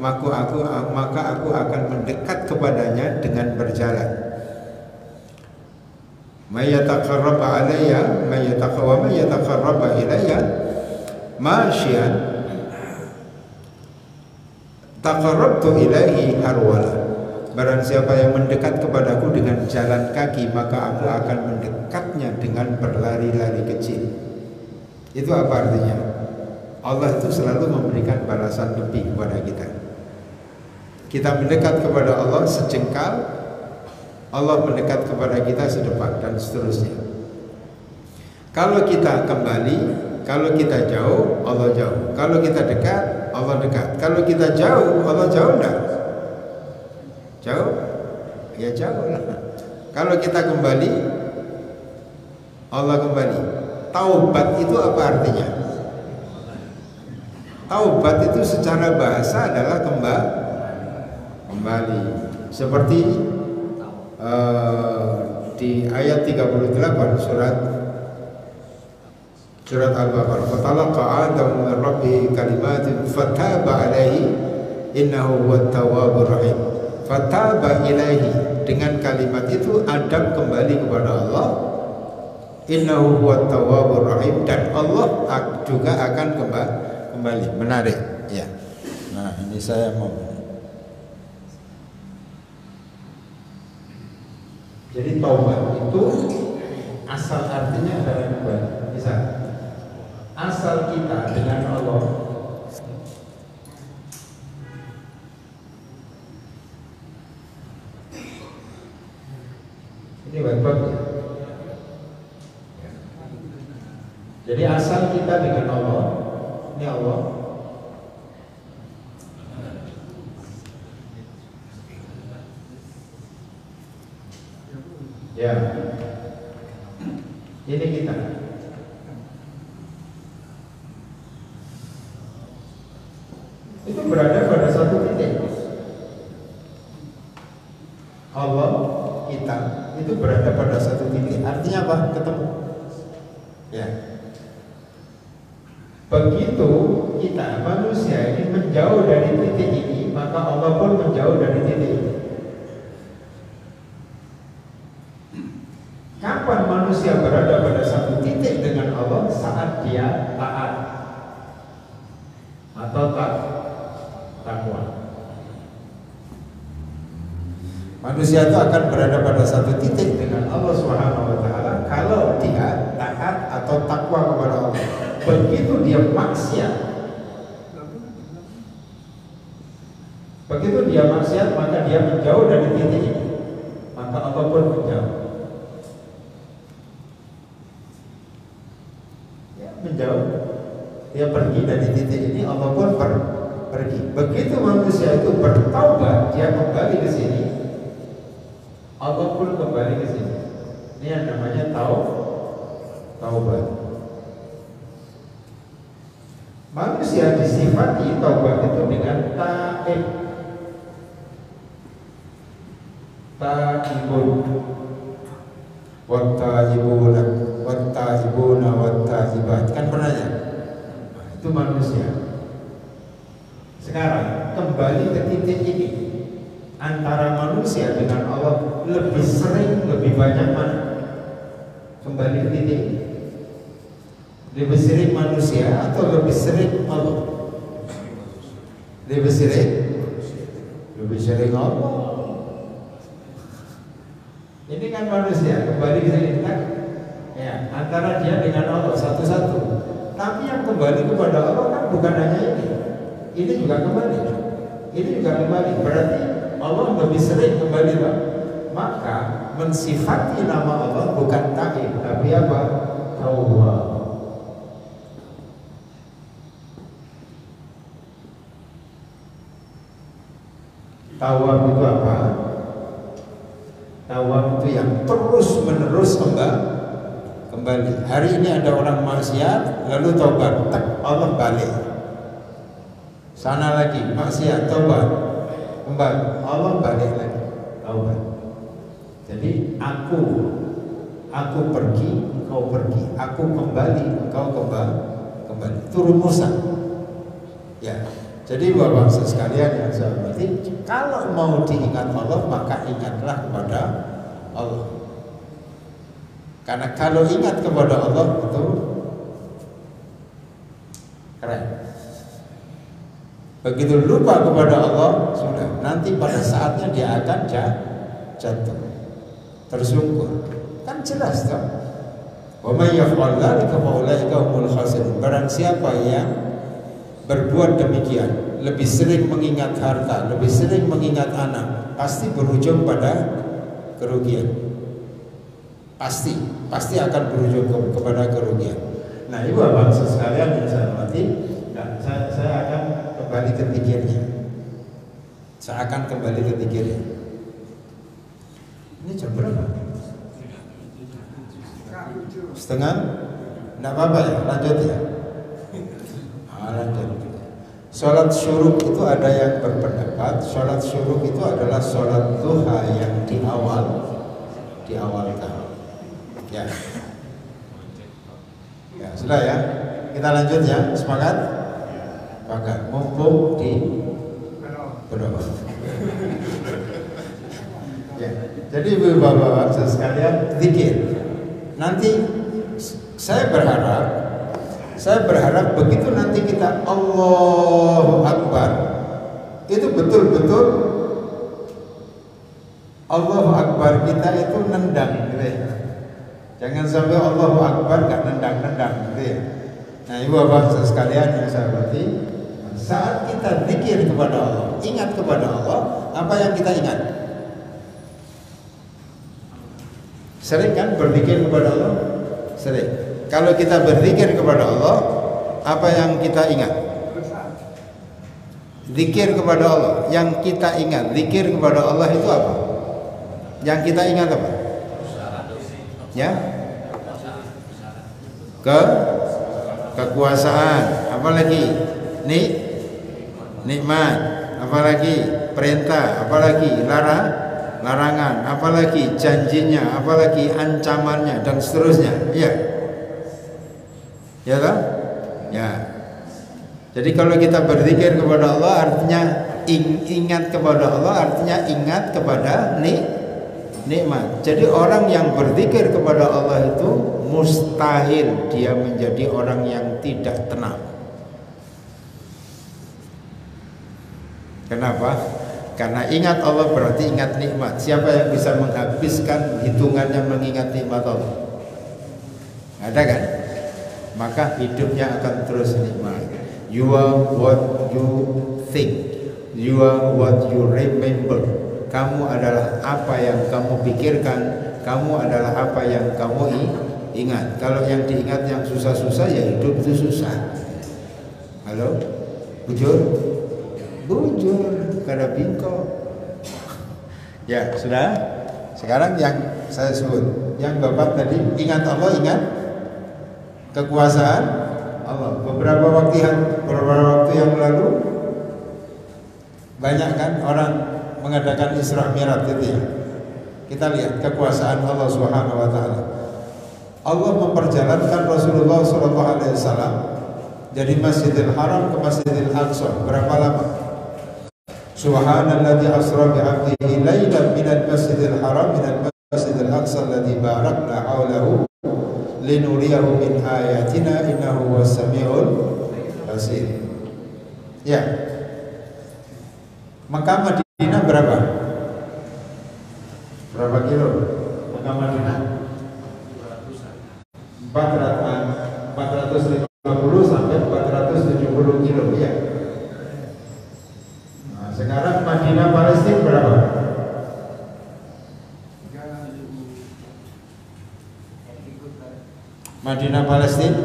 maka aku akan mendekat kepadanya dengan berjalan. may yataqarraba alayya may yataqarraba ilayya masyian taqarrabtu ilaihi harwala. Barang siapa yang mendekat kepadaku dengan jalan kaki, maka aku akan mendekatnya dengan berlari-lari kecil. Itu apa artinya? Allah itu selalu memberikan balasan lebih kepada kita. Kita mendekat kepada Allah sejengkal, Allah mendekat kepada kita sedepak, dan seterusnya. Kalau kita kembali, kalau kita jauh, Allah jauh. Kalau kita dekat, Allah dekat. Kalau kita jauh, Allah jauh enggak? Jauh? Ya jauh lah. Kalau kita kembali, Allah kembali. Taubat itu apa artinya? Taubat itu secara bahasa adalah kembali. Seperti di ayat 38 surat Al-Baqarah, fatalaqa Adam min rabbih kalimatin fataba alaihi innahu huwat tawwabur rahim. Fataba ilaihi, dengan kalimat itu Adam kembali kepada Allah, innahu huwat tawwabur rahim, dan Allah juga akan kembali. Menarik ya. Nah, ini saya mau. Jadi taubat itu asal artinya adalah kembali. Misal asal kita dengan Allah ini baik-baik. Jadi asal kita dengan Allah, ini Allah. Ya, ini kita. Itu berada pada satu titik. Allah, kita itu berada pada satu titik. Artinya apa? Ketemu. Ya. Begitu kita manusia ini menjauh dari titik ini, maka Allah pun menjauh dari titik ini. Kapan manusia berada pada satu titik dengan Allah? Saat dia taat atau takwa. Manusia itu akan berada pada satu titik dengan Allah Subhanahu wa taala kalau dia taat atau takwa kepada Allah. Begitu dia maksiat, maka dia menjauh dari titik ini, maka Allah pun menjauh. Menjauh, dia pergi dari titik ini, Allah pun pergi. Begitu manusia itu bertaubat, dia kembali ke sini, Allah pun kembali ke sini. Ini yang namanya taubat. Manusia disifati taubat itu dengan taibun, wattaibuna wattaibat. Kan pernah ya? Itu manusia. Sekarang kembali ke titik ini. Antara manusia dengan Allah lebih sering, lebih banyak mana? Kembali ke titik ini. Lebih sering manusia atau lebih sering Allah? Lebih sering Allah. Ini kan manusia kembali ke sini kan? Ya, antara dia dengan Allah satu-satu. Tapi yang kembali kepada Allah kan bukan hanya ini. Ini juga kembali. Berarti Allah lebih sering kembali, Pak. Maka mensifati nama Allah bukan taib, tapi apa? Tawwab. Tawwab itu apa? Tawwab itu yang terus menerus kembali. Hari ini ada orang maksiat, lalu taubat, Allah balik. Sana lagi maksiat, taubat, kembali, Allah balik lagi, taubat. Jadi aku pergi, kau pergi. Aku kembali, kau kembali. Itu rumusan. Ya. Jadi Bapak sekalian yang saya hormati, kalau mau diingat Allah, maka ingatlah kepada Allah. Karena kalau ingat kepada Allah itu keren. Begitu lupa kepada Allah, sudah, nanti pada saatnya dia akan jatuh, tersungkur. Kan jelas toh? Wa may yaf'al dzalika fa ulaika humul khasirun. Barang siapa yang berbuat demikian, lebih sering mengingat harta, lebih sering mengingat anak, pasti berujung pada kerugian. Pasti akan berujung kepada kerugian. Nah, ibu bapak sekalian yang saya hormati, nah, saya akan kembali ke pikirnya. Ini jam berapa? Setengah? Tidak apa-apa ya, lanjut ya. Lanjut. Sholat syuruk itu ada yang berpendapat sholat syuruk itu adalah sholat duha yang di awal tahun. Ya, sudah ya. Kita lanjut ya. Semangat. Semangat. Mumpung di berapa? Ya. Jadi ibu bapak sekalian, zikir. Nanti saya berharap begitu nanti kita Allahu Akbar, itu betul-betul Allahu Akbar kita itu nendang gitu ya. Jangan sampai Allahu Akbar gak nendang-nendang gitu ya. Nah, ibu bapak sekalian yang saya hormati, saat kita zikir kepada Allah, ingat kepada Allah, apa yang kita ingat? Sering kan berzikir kepada Allah? Sering. Kalau kita berzikir kepada Allah, apa yang kita ingat? Zikir kepada Allah, yang kita ingat. Zikir kepada Allah itu apa? Yang kita ingat apa? Ya, kekuasaan, apalagi nikmat, apalagi perintah, apalagi larangan, apalagi janjinya, apalagi ancamannya dan seterusnya. Ya, ya kan? Ya. Jadi kalau kita berzikir kepada Allah artinya ingat kepada Allah, artinya ingat kepada nikmat. Jadi orang yang berzikir kepada Allah itu mustahil dia menjadi orang yang tidak tenang. Kenapa? Karena ingat Allah berarti ingat nikmat. Siapa yang bisa menghabiskan hitungannya mengingat nikmat Allah? Ada kan? Maka hidupnya akan terus nikmat. You are what you think. You are what you remember. Kamu adalah apa yang kamu pikirkan. Kamu adalah apa yang kamu ingat. Kalau yang diingat yang susah-susah, ya hidup itu susah. Halo? Bujur? Bujur, kada bingko. Ya, sudah. Sekarang yang saya sebut, yang Bapak tadi ingat Allah, ingat kekuasaan Allah. Beberapa waktu yang lalu banyak kan orang mengadakan Isra Mi'raj itu ya. Kita lihat kekuasaan Allah Subhanahu wa taala. Allah memperjalankan Rasulullah sallallahu alaihi wasallam dari Masjidil Haram ke Masjidil Aqsa. Berapa lama? Subhanalladzi asra bi 'abdihi lailan minal Masjidil Haram minal Masjidil Aqsa alladzi barakna haulahu linuriyahu min ayatina innahu was-sami'ul basir. Ya. Mekah Madinah berapa? Berapa kilo? Mekah Madinah 450 sampai 470 kilo ya. Nah, sekarang Madinah Palestina berapa? Madinah Palestina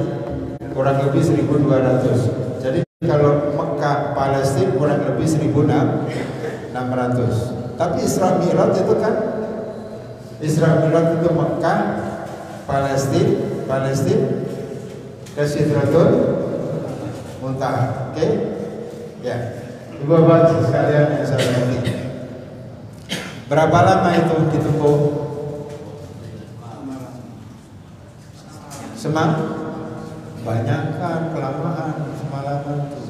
kurang lebih 1.200. Jadi kalau Mekah Palestina kurang lebih 1.600. Tapi Isra Mi'raj itu kan itu Mekah Palestina ke Sidratul Muntaha. Oke? Ya. Ibu bapak sekalian yang saya hormati. Berapa lama itu ditempuh? Banyakkan kelamaan semalaman itu.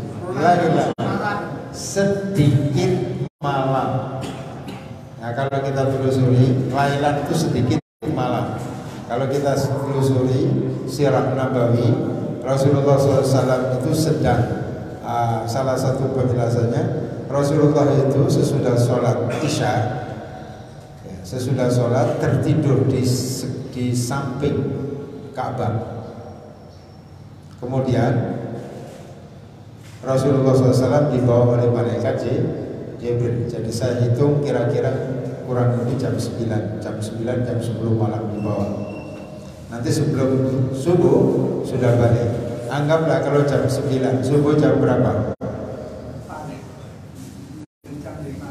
Sedikit malam. Nah, kalau kita telusuri, lailan itu sedikit malam. Kalau kita telusuri sirah Nabawi, Rasulullah SAW itu sedang salah satu penjelasannya, Rasulullah itu sesudah sholat Isya, sesudah sholat tertidur di samping Ka'bah. Kemudian Rasulullah SAW dibawa oleh malaikat Jibril. Jadi saya hitung kira-kira kurang lebih jam 9, jam 10 malam dibawa. Nanti sebelum subuh sudah balik. Anggaplah kalau jam 9, subuh jam berapa?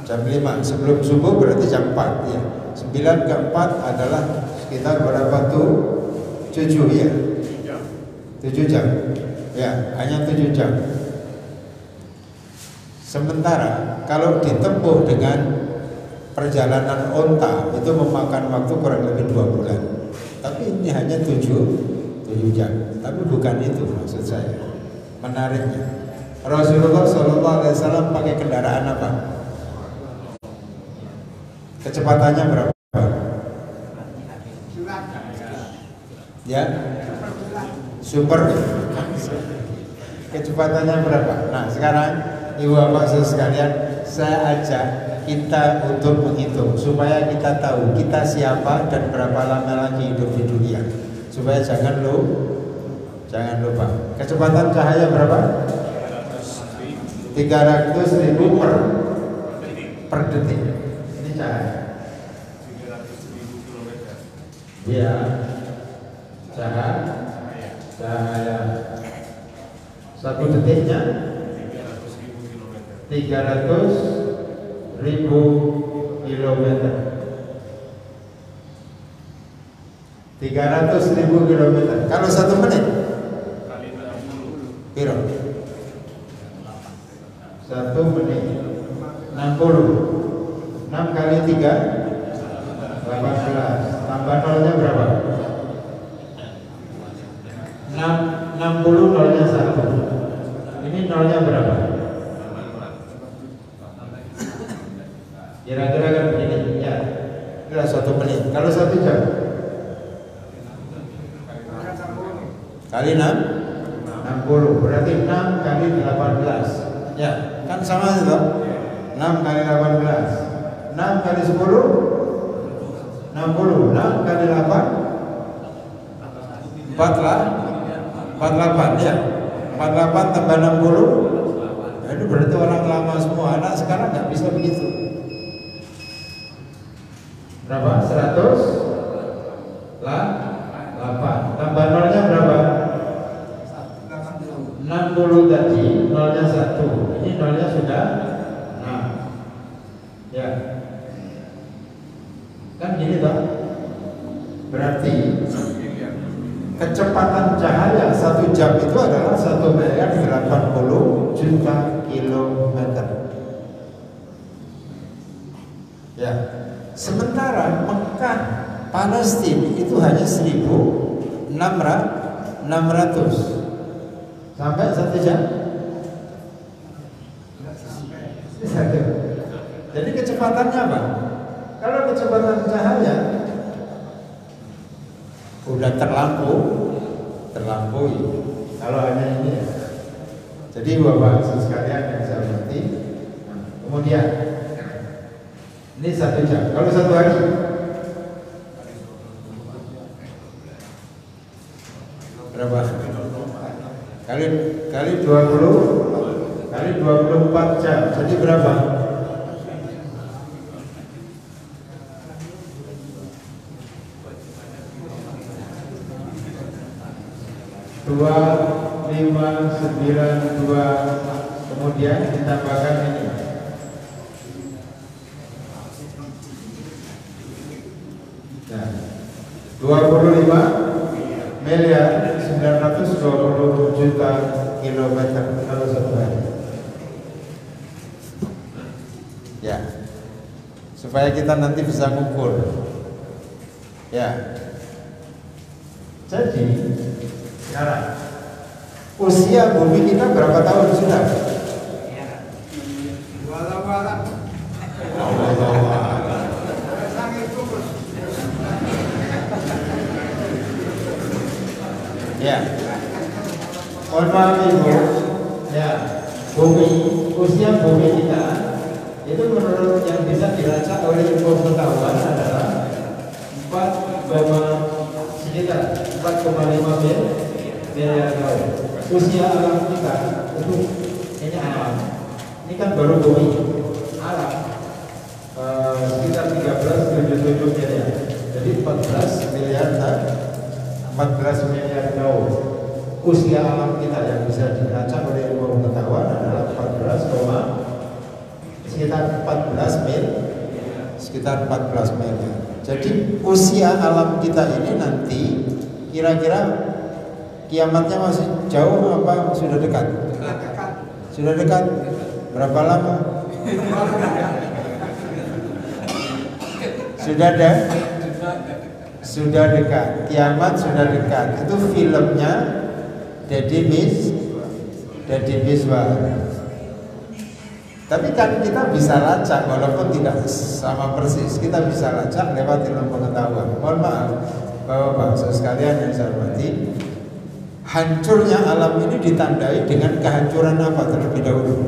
Jam 5. Sebelum subuh berarti jam 4 ya. 9 ke 4 adalah sekitar berapa tuh? 7 ya. 7 jam. Ya, hanya 7 jam. Sementara kalau ditempuh dengan perjalanan onta itu memakan waktu kurang lebih 2 bulan. Tapi ini hanya 7 jam. Tapi bukan itu maksud saya. Menariknya, Rasulullah SAW pakai kendaraan apa? Kecepatannya berapa? Ya, super. Kecepatannya berapa? Nah sekarang ibu bapak saudara sekalian, saya ajak kita untuk menghitung supaya kita tahu kita siapa dan berapa lama lagi hidup di dunia. Supaya jangan lupa. Kecepatan cahaya berapa? 300.000 per detik. Ini cahaya. Ya, cahaya. 1 detiknya 300.000 kilometer. 300.000 kilometer. Kalau 1 menit kira 1 menit 60. 6 kali 3 18. Tambah nolnya berapa? 60 nolnya 1. Ini nolnya berapa? Kira-kira kan begini ya. Itulah 1 menit. Kalau 1 jam kali 60 berarti 6 kali 18. Ya, kan sama itu. 6 kali 18. 6 kali 10 60. 6 kali 8 48 ya. 48 tambah 60. Itu berarti orang lama semua. Anak sekarang nggak bisa begitu. Berapa? 100 8. Tambah nolnya berapa? 60 tadi, nolnya 1. Ini nolnya sudah 6. Ya. Kan gini toh? Berarti kecepatan cahaya 1 jam itu adalah 1,80 juta kilometer. Ya. Sementara Mekah, Palestina itu hanya 1.600 sampai 1 jam. Jadi kecepatannya apa? Kalau kecepatan cahaya udah terlampaui. Kalau hanya ini ya. Jadi bapak sekalian yang saya mengerti. Kemudian ini 1 jam. Kalau 1 hari berapa? Kali 20 kali 24 jam. Jadi berapa? Dua 592 kemudian ditambahkan ini 25 miliar 920 juta kilometer kalau 1 hari. Ya, supaya kita nanti bisa ngukur. Ya. Jadi sekarang usia bumi kita berapa tahun sudah? Ya. Mohon maaf Ibu. Ya. Bumi, usia bumi kita itu menurut yang bisa dilacak oleh ilmu pengetahuan adalah sekitar 4,5 miliar tahun. Usia alam kita itu ini alam. Ini kan baru bumi. Alam sekitar 13,77 miliar. Jadi 14 miliar tahun. Usia alam kita yang bisa dilacak oleh ilmu pengetahuan adalah sekitar 14 miliar. Jadi usia alam kita ini nanti kira-kira kiamatnya masih jauh apa sudah dekat? Sudah dekat. Berapa lama? Sudah dekat. Kiamat sudah dekat. Itu filmnya Deddy Miswar. Tapi kan kita bisa lacak walaupun tidak sama persis. Kita bisa lacak lewat ilmu pengetahuan. Mohon maaf Bapak-bapak sekalian yang saya hormati, hancurnya alam ini ditandai dengan kehancuran apa terlebih dahulu?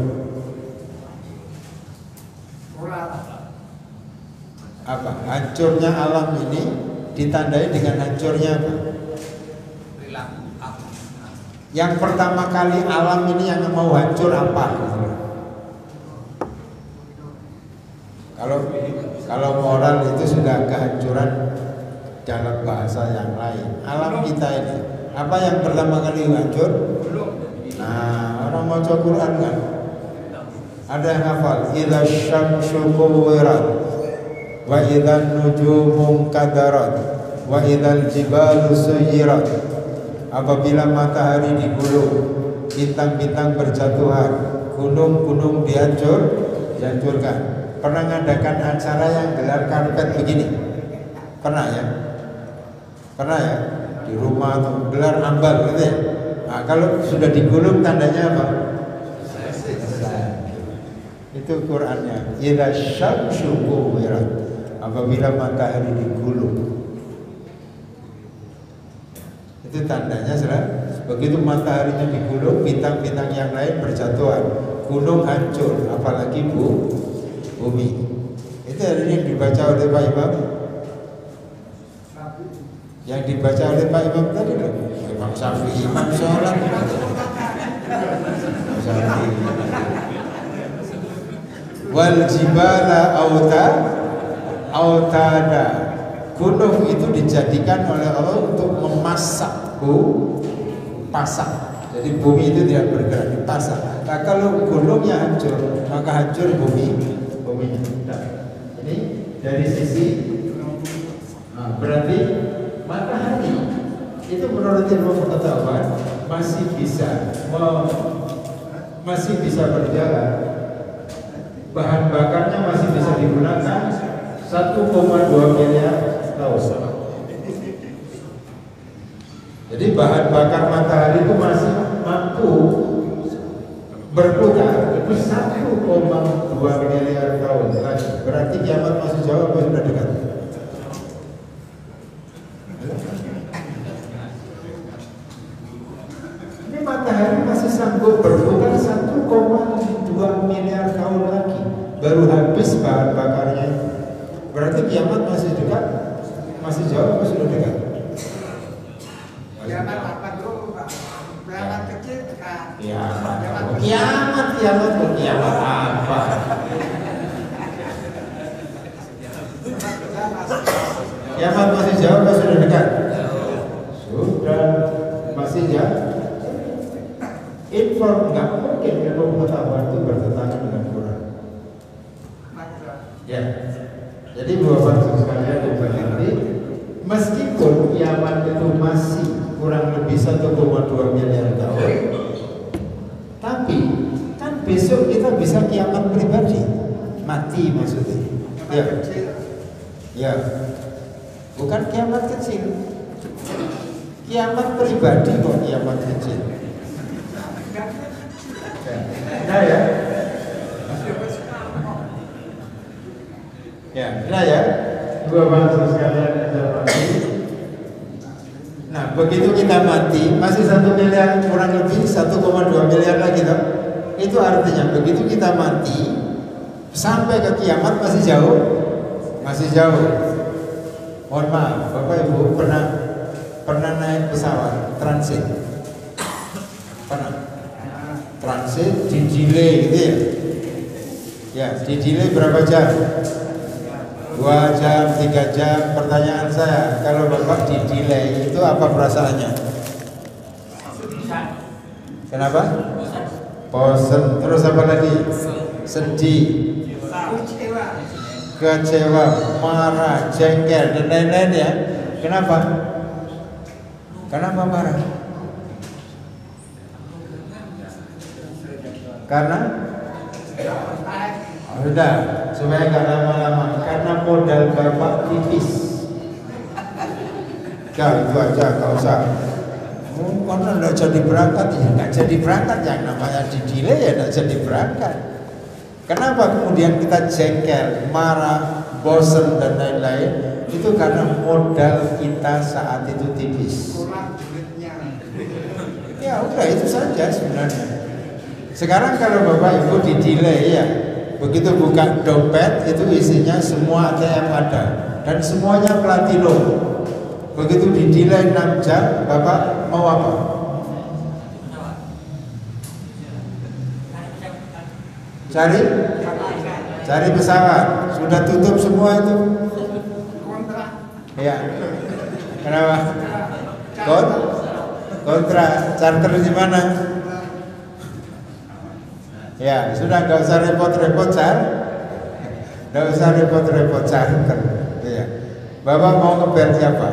Apa? Hancurnya alam ini ditandai dengan hancurnya apa? Yang pertama kali alam ini yang mau hancur apa? Kalau moral itu sudah kehancuran dalam bahasa yang lain. Alam kita ini apa yang pertama kali hancur? Nah, orang baca Quran kan ada yang hafal idza syamsu kuwirat wa idzan nujumu kadarat wa idzal jibalu suyirat. Apabila matahari digulung, bintang-bintang berjatuhan, gunung-gunung dihancurkan. Pernah ngadakan acara yang gelar karpet begini? Pernah ya? Di rumah atau gelar ambal gitu ya? Nah, kalau sudah digulung tandanya apa? Itu Qur'annya. Idza syamsu kuwirat. Apabila matahari digulung. Itu tandanya sudah. Begitu mataharinya digulung, bintang-bintang yang lain berjatuhan, gunung hancur, apalagi bumi. Itu yang dibaca oleh Pak Imam. Yang dibaca oleh Pak Imam tadi loh. Imam Syafi'i, Imam sholat. Wal jibala autada. Gunung itu dijadikan oleh Allah untuk memasak pasak. Jadi bumi itu tidak bergerak, dipasak. Nah, kalau gunungnya hancur, maka hancur bumi. Nah, ini dari sisi berarti matahari itu menurut ilmu pengetahuan masih bisa berjalan. Bahan bakarnya masih bisa digunakan 1,2 miliar tahun. Jadi bahan bakar matahari itu masih mampu berputar itu 1,2 miliar tahun lagi. Berarti kiamat masih jauh atau sudah dekat? Ini matahari masih sanggup berputar 1,2 miliar tahun lagi. Baru habis bahan bakarnya. Berarti kiamat masih dekat? Masih jauh atau sudah dekat? Kiamat apa dulu Pak? Kiamat kecil kan? Kiamat apa? Kiamat masih jauh atau sudah dekat? Sudah, masih jauh. Nggak mungkin ilmu pengetahuan itu bertentangan dengan Quran. Ya. Jadi bapak-bapak sekalian berarti meskipun kiamat itu masih kurang lebih 1,2 miliar tahun, tapi kan besok kita bisa kiamat pribadi, mati maksudnya. Ya, bukan kiamat kecil, kiamat pribadi kok kiamat kecil. Nah ya. Ya, nah ya, dua bangsa sekalian yang terhormati. Nah, begitu kita mati masih 1 miliar, kurang lebih 1,2 miliar lagi toh. Itu artinya begitu kita mati sampai ke kiamat masih jauh, masih jauh. Mohon maaf, Bapak Ibu pernah naik pesawat transit? Pernah? Transit di delay gitu ya? Ya, di delay berapa jam? 2 jam, 3 jam. Pertanyaan saya, kalau Bapak di delay itu apa perasaannya? Kenapa? Bosan. Terus apa lagi? Sedih, kecewa, marah, jengkel dan lain-lain ya. Kenapa? Kenapa marah? Karena udah supaya nggak lama-lama, karena modal Bapak tipis. Ya itu aja, nggak usah. Karena nggak jadi berangkat, ya nggak jadi berangkat. Yang namanya di delay ya nggak jadi berangkat. Kenapa kemudian kita jengkel, marah, bosen dan lain-lain? Itu karena modal kita saat itu tipis. Ya udah itu saja sebenarnya. Sekarang kalau Bapak Ibu di delay ya, begitu buka dompet itu isinya semua ATM ada dan semuanya platinum. Begitu di delay 6 jam, Bapak mau apa? Cari pesawat. Sudah tutup semua itu. Ya. Kenapa? Kontra. Charter di mana? Ya, sudah nggak usah repot-repot nggak usah repot-repot charter. Ya. Bapak mau nge-bar siapa?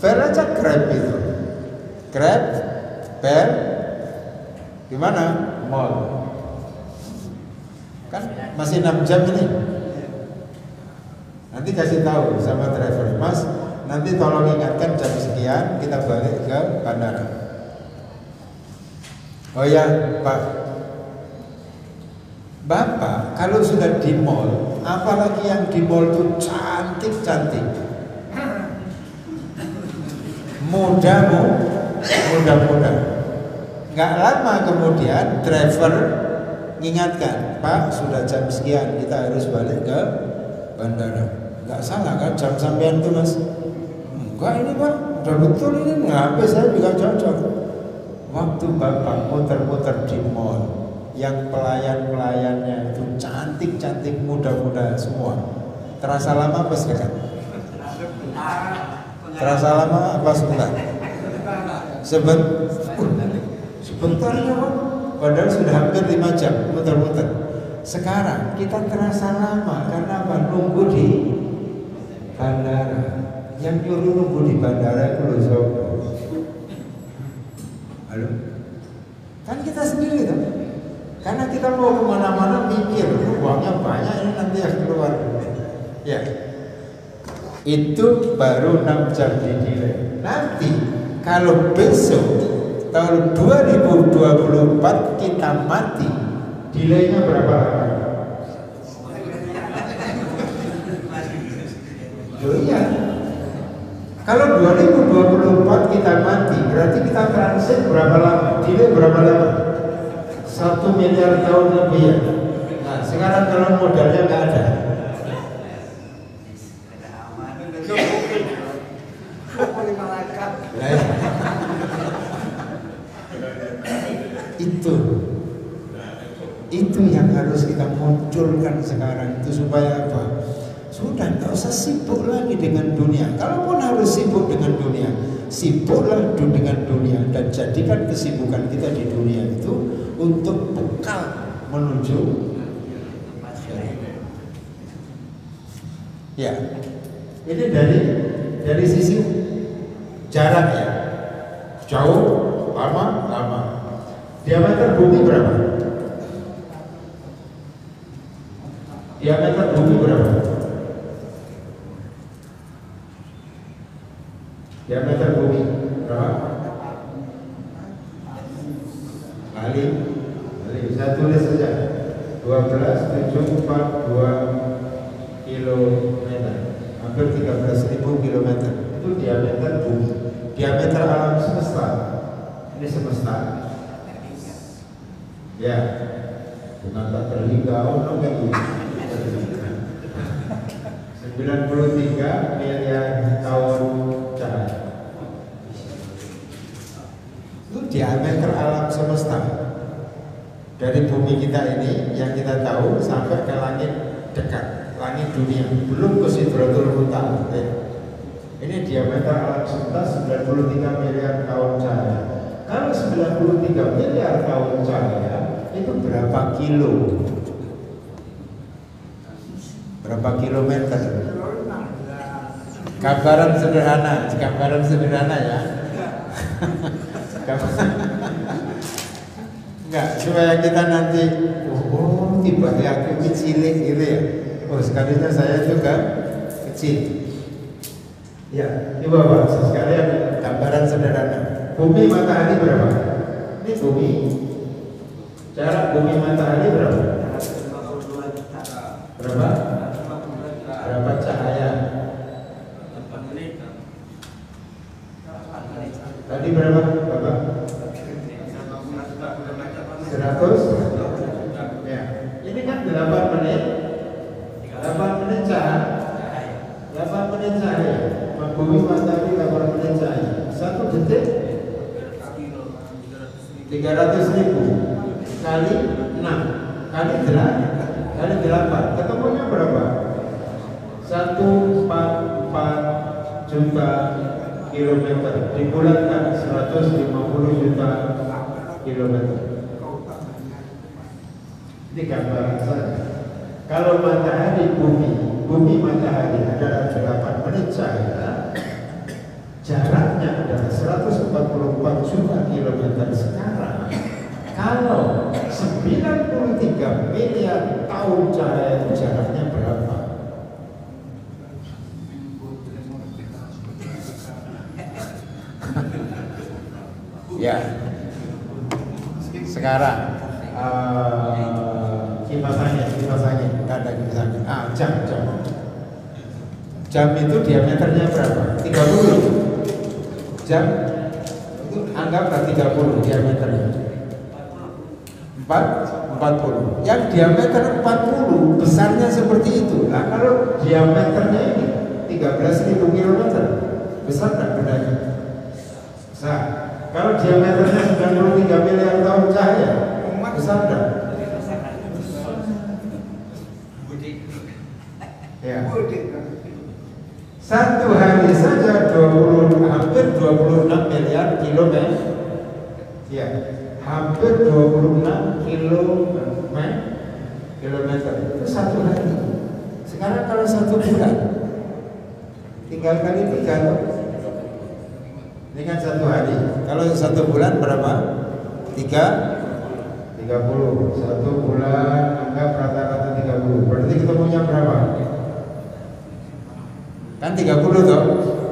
Bar aja Grab itu. Grab, bar, gimana? Mall. Kan masih 6 jam ini. Nanti kasih tahu sama driver, Mas, nanti tolong ingatkan jam sekian kita balik ke bandara. Oh ya Pak, Bapak kalau sudah di mall, apalagi yang di mall itu cantik-cantik, muda, nggak lama kemudian driver mengingatkan, Pak sudah jam sekian kita harus balik ke bandara. Nggak salah kan jam sampean itu Mas? Enggak ini Pak, udah betul ini ngapain saya juga cocok. Waktu Bapak muter-muter di mall, yang pelayan-pelayannya itu cantik-cantik, muda-muda semua, terasa lama apa sebentar? Terasa lama apa sebentar? Sebentar ya Pak. Padahal sudah hampir 5 jam muter-muter. Sekarang kita terasa lama karena apa? Nunggu di bandara. Yang nyuruh nunggu di bandara itu loh sob. Halo? Kan kita sendiri tuh. Karena kita mau kemana-mana mikir, uangnya banyak ini nanti yang keluar. Ya. Itu baru 6 jam di delay. Nanti kalau besok tahun 2024 kita mati, delaynya berapa lama? Oh iya. Kalau 2024 kita mati, berarti kita transit berapa lama? Delay berapa lama? 1 miliar tahun lebih ya. Nah sekarang kalau modalnya nggak ada, itu yang harus kita munculkan sekarang itu supaya apa? Sudah nggak usah sibuk lagi dengan dunia. Kalaupun harus sibuk dengan dunia, sibuklah dengan dunia dan jadikan kesibukan kita di dunia itu untuk bekal menuju ya. Ini dari sisi jarak ya, jauh, lama. Diameter bumi berapa? Diameter bumi berapa? Diameter bumi berapa? Kali saya tulis saja 12.742 kilometer, hampir 13.000 kilometer. Itu diameter bumi. diameter alam semesta. Ini semesta. Ya, bukan tak terhingga, oh kayak gini. 93 miliar tahun cahaya. Itu diameter alam semesta. Dari bumi kita ini yang kita tahu sampai ke langit dekat, langit dunia, belum ke Sidratul Muntaha. Ini diameter alam semesta 93 miliar tahun cahaya. Kalau 93 miliar tahun cahaya itu berapa kilo? Berapa kilometer? Gambaran sederhana ya. Enggak, supaya kita nanti tiba aku kecil gitu ya. Oh, sekalinya saya juga kecil. Ya, coba Pak, sekalian gambaran sederhana. Bumi matahari berapa? Ini bumi. Jarak bumi matahari berapa? Berapa? Berapa cahaya? Tadi berapa, Bapak? 100? Ya. Ini kan 8 menit. 8 menit cahaya. 8 menit cahaya. Bumi matahari 8 menit cahaya. 1 detik 300.000 kali 6 kali 8 ketemunya berapa? 144 juta kilometer dibulatkan 150 juta kilometer. Ini gambaran saja. Kalau matahari bumi matahari adalah 8 menit cahaya, jaraknya adalah 144 juta kilometer sekarang. Kalau 93 miliar tahun cahaya itu jaraknya berapa? Ya, sekarang kipas angin, ada kipas angin. Jam itu diameternya berapa? 30. Jam itu anggaplah 30 diameternya. 40. Yang diameter 40 besarnya seperti itu. Nah, kalau diameternya ini 13.000 km, besar kan bedanya? Besar. Kalau diameternya 93 miliar tahun cahaya, besar kan? Ya. Satu hari saja hampir 26 miliar kilometer. Ya, hampir 26 kilometer. Itu satu hari. Sekarang kalau 1 bulan, tinggal kali 3. Ini kan 1 hari. Kalau 1 bulan berapa? 30. 1 bulan anggap rata-rata 30. Berarti ketemunya berapa? Kan 30 toh.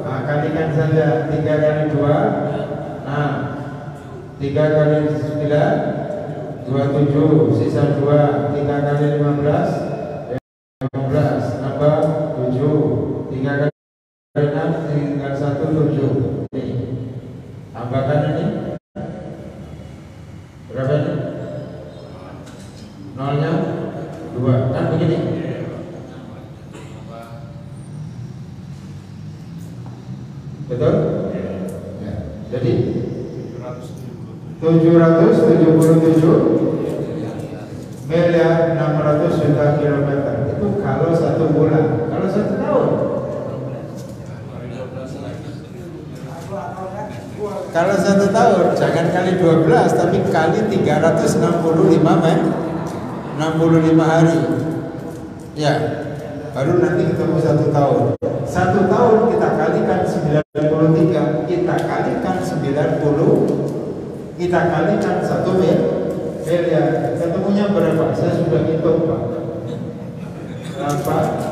Nah, kalikan saja 3 kali 2. Nah, 3 kali 9 27, sisa 2. 3 kali 15 nambah 7. 3 kali 6 tinggal 1 7. Nih. Tambahkan ini. Berapa ini? Nolnya 2. Kan begini. Betul? Ya. Jadi 777 miliar 600 juta kilometer. Itu kalau 1 bulan. Kalau 1 tahun, kalau 1 tahun jangan kali 12 tapi kali 365 hari. Ya, baru nanti ketemu 1 tahun. 1 tahun kita kalikan 93, kita kalikan 90, kita kalikan 1 miliar. Ketemunya berapa? Saya sudah hitung, Pak. Berapa?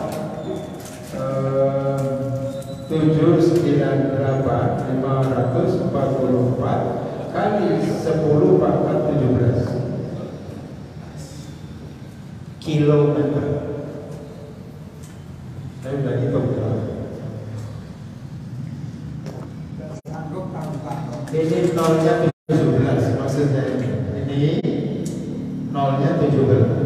798.544 kali 10 pangkat 17 kilometer. Saya sudah hitung ya. Ini nolnya 17 maksudnya ini nolnya 17.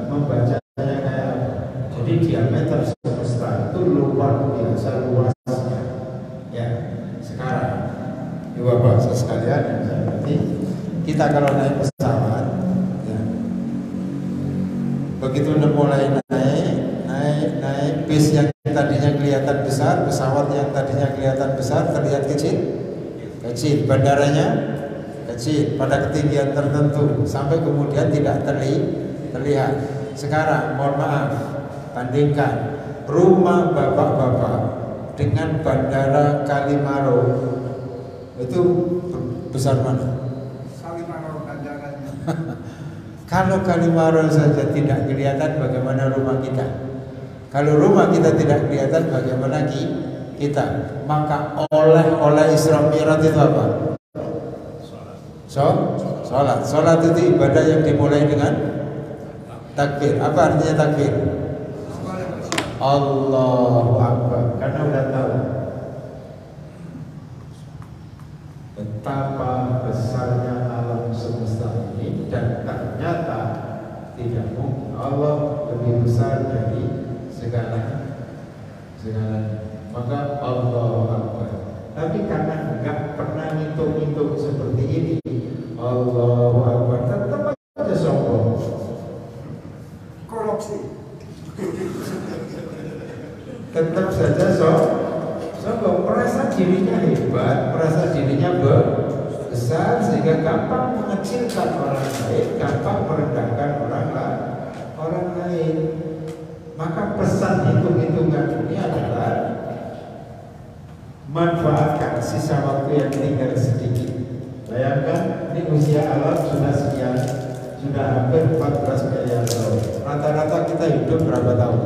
Membacanya kayak apa? Jadi diameter semesta itu luar biasa luasnya. Ya, sekarang Ibu Bapak sekalian, berarti kita kalau naik pesawat, ya, begitu mulai naik bis yang tadinya kelihatan besar, pesawat yang tadinya kelihatan besar terlihat kecil, bandaranya kecil pada ketinggian tertentu sampai kemudian tidak terlihat. Sekarang mohon maaf, bandingkan rumah bapak-bapak dengan bandara Kalimaro, itu besar mana? Kalimaro bandaranya. Kalau Kalimaro saja tidak kelihatan, bagaimana rumah kita? Kalau rumah kita tidak kelihatan, bagaimana kita? Maka oleh Isra Mi'raj itu apa? Sholat. Sholat itu ibadah yang dimulai dengan takbir. Apa artinya takbir? Allahu Akbar. Karena udah tahu betapa besarnya alam semesta ini, dan ternyata tidak mungkin Allah lebih besar dari segala. Maka Allahu Akbar. Tapi karena enggak pernah ngitung-ngitung seperti ini, Allahu Akbar tetap aja sombong. Korupsi. Tetap saja sombong, merasa dirinya hebat, merasa dirinya besar, sehingga gampang mengecilkan orang lain, gampang merendahkan orang lain. Maka pesan hitung-hitungan ini adalah manfaatkan sisa waktu yang tinggal sedikit. Bayangkan, ini usia alam sudah sekian, sudah hampir 14 miliar tahun. Rata-rata kita hidup berapa tahun?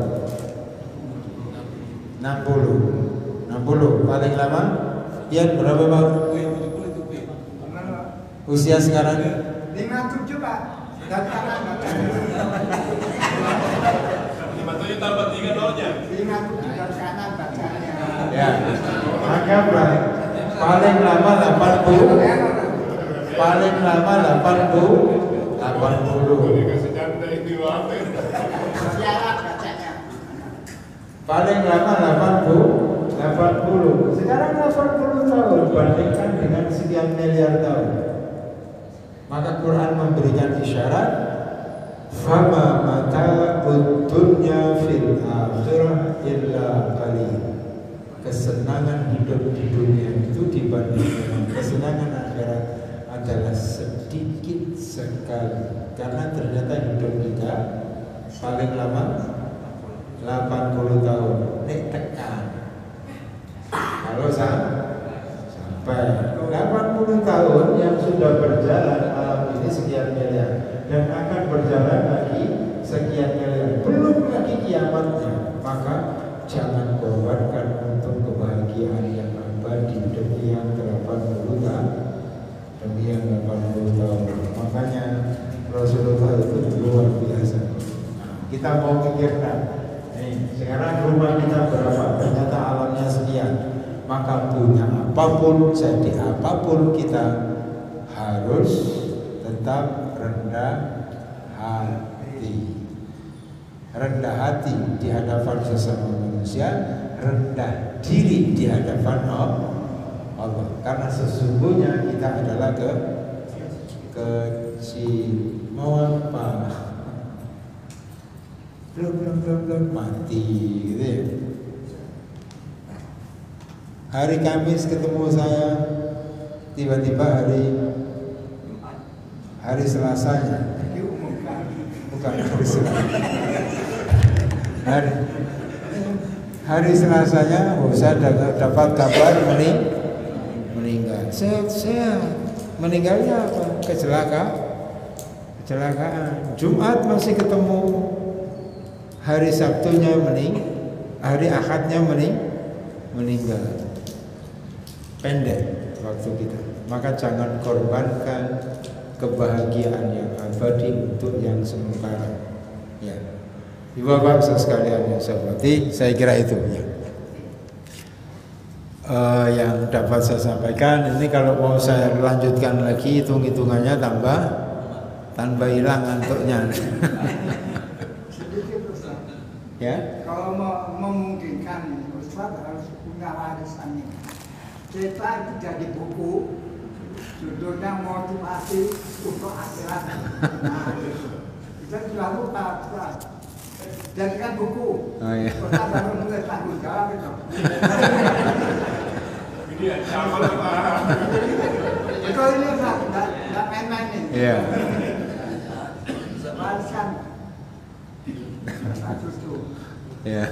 60 paling lama. Pian berapa Pak? Usia sekarang 57 Pak. Dan kanan Pak. 57 tambah 3 nolnya. 57 dan kanan bacanya. ya. Maka paling lama 80. Paling lama 80. Dikasih janda itu apa? Siaran bacanya. Paling lama 80. Sekarang 80 tahun bandingkan dengan sekian miliar tahun. Maka Quran memberikan isyarat, fama mata'ud dunya fil akhirah illa qalil. Kesenangan hidup di dunia itu dibanding dengan kesenangan akhirat adalah sedikit sekali. Karena ternyata hidup kita paling lama 80 tahun. Nek tekan. Kalau sampai 80 tahun yang sudah berjalan alam ini sekian miliar, dan akan berjalan lagi sekian miliar, belum lagi kiamatnya. Maka jangan korbankan untuk kebahagiaan yang abadi demi yang 80 tahun, demi yang 80 tahun. Makanya Rasulullah itu luar biasa. Kita mau pikirkan, sekarang rumah kita berapa? Ternyata alamnya sekian. Maka punya apapun, jadi apapun, kita harus tetap rendah hati. Rendah hati di hadapan sesama manusia, rendah diri di hadapan Allah. Karena sesungguhnya kita adalah kecil. Mau apa? Belum mati gitu ya. Hari Kamis ketemu saya, tiba-tiba hari Selasanya, bukan hari Selasa, hari Selasanya, saya dapat kabar meninggal. Sehat. Meninggalnya apa? Kecelakaan. Jumat masih ketemu, hari Sabtunya hari Ahadnya meninggal. Pendek waktu kita. Maka jangan korbankan kebahagiaan yang abadi untuk yang sementara. Ya. Ibu bapak sekalian yang saya hormati, saya kira itu ya. yang dapat saya sampaikan. Ini kalau mau saya lanjutkan lagi hitung-hitungannya tambah hilang ngantuknya. Sedikit Ustaz. Ya. Kalau memungkinkan Ustaz harus punya warisan ini. Kita jadi buku, judulnya motivasi untuk akhirat. Nah, kita sudah lupa Ustaz. Jadikan buku. Oh, iya. Kita baru mulai tanggung jawab itu. Ini ancaman apa? Itu ini Ustaz, nggak main-main ini. Iya. Warisan. Satu tuh. Ya.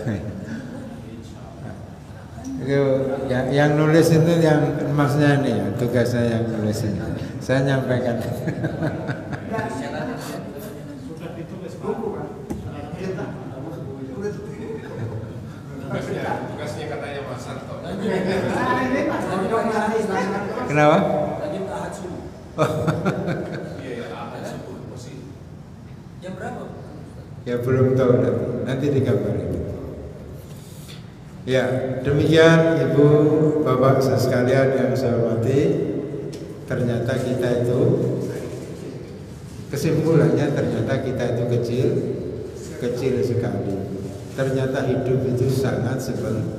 Itu yang nulis itu yang masnya ini ya, tugasnya yang nulis ini. Saya nyampaikan. Buku kan? Kita. Tugasnya katanya Mas Santo. Nah, ini Mas Bondong lagi. Kenapa? Lagi tahap subuh. Iya ya, ahad subuh masih. Jam berapa? Ya belum tahu nanti dikabarin. Ya, demikian Ibu Bapak sekalian yang saya hormati. Ternyata kita itu kesimpulannya ternyata kita itu kecil sekali. Ternyata hidup itu sangat sebentar.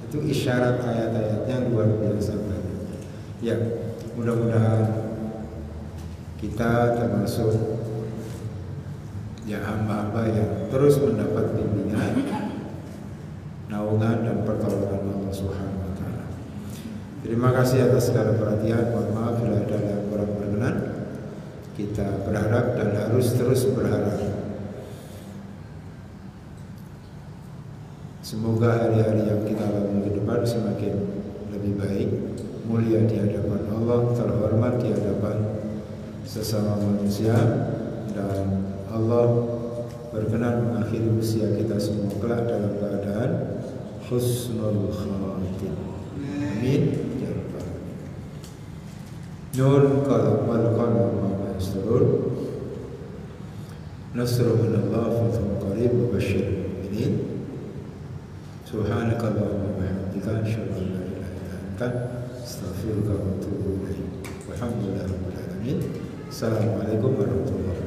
Itu isyarat ayat-ayatnya luar biasa banyak. Ya, mudah-mudahan kita termasuk ya hamba-hamba yang terus mendapat bimbingan, naungan dan pertolongan Allah Subhanahu wa taala. Terima kasih atas segala perhatian. Mohon maaf bila ada yang kurang berkenan. Kita berharap dan harus terus berharap. Semoga hari-hari yang kita lalui ke depan semakin lebih baik, mulia di hadapan Allah, terhormat di hadapan sesama manusia, dan Allah berkenan mengakhiri usia kita semua kelak dalam keadaan husnul khatimah. Amin. Ya Rabbal alamin. Nun qalam wal qalam ma yasturun. Nasrun minallah fathun qarib wa basyiril mu'minin. Subhanakallahumma wa bihamdika asyhadu an la ilaha illa anta astaghfiruka wa atubu ilaik. Walhamdulillahirabbil alamin. Assalamualaikum warahmatullahi wabarakatuh.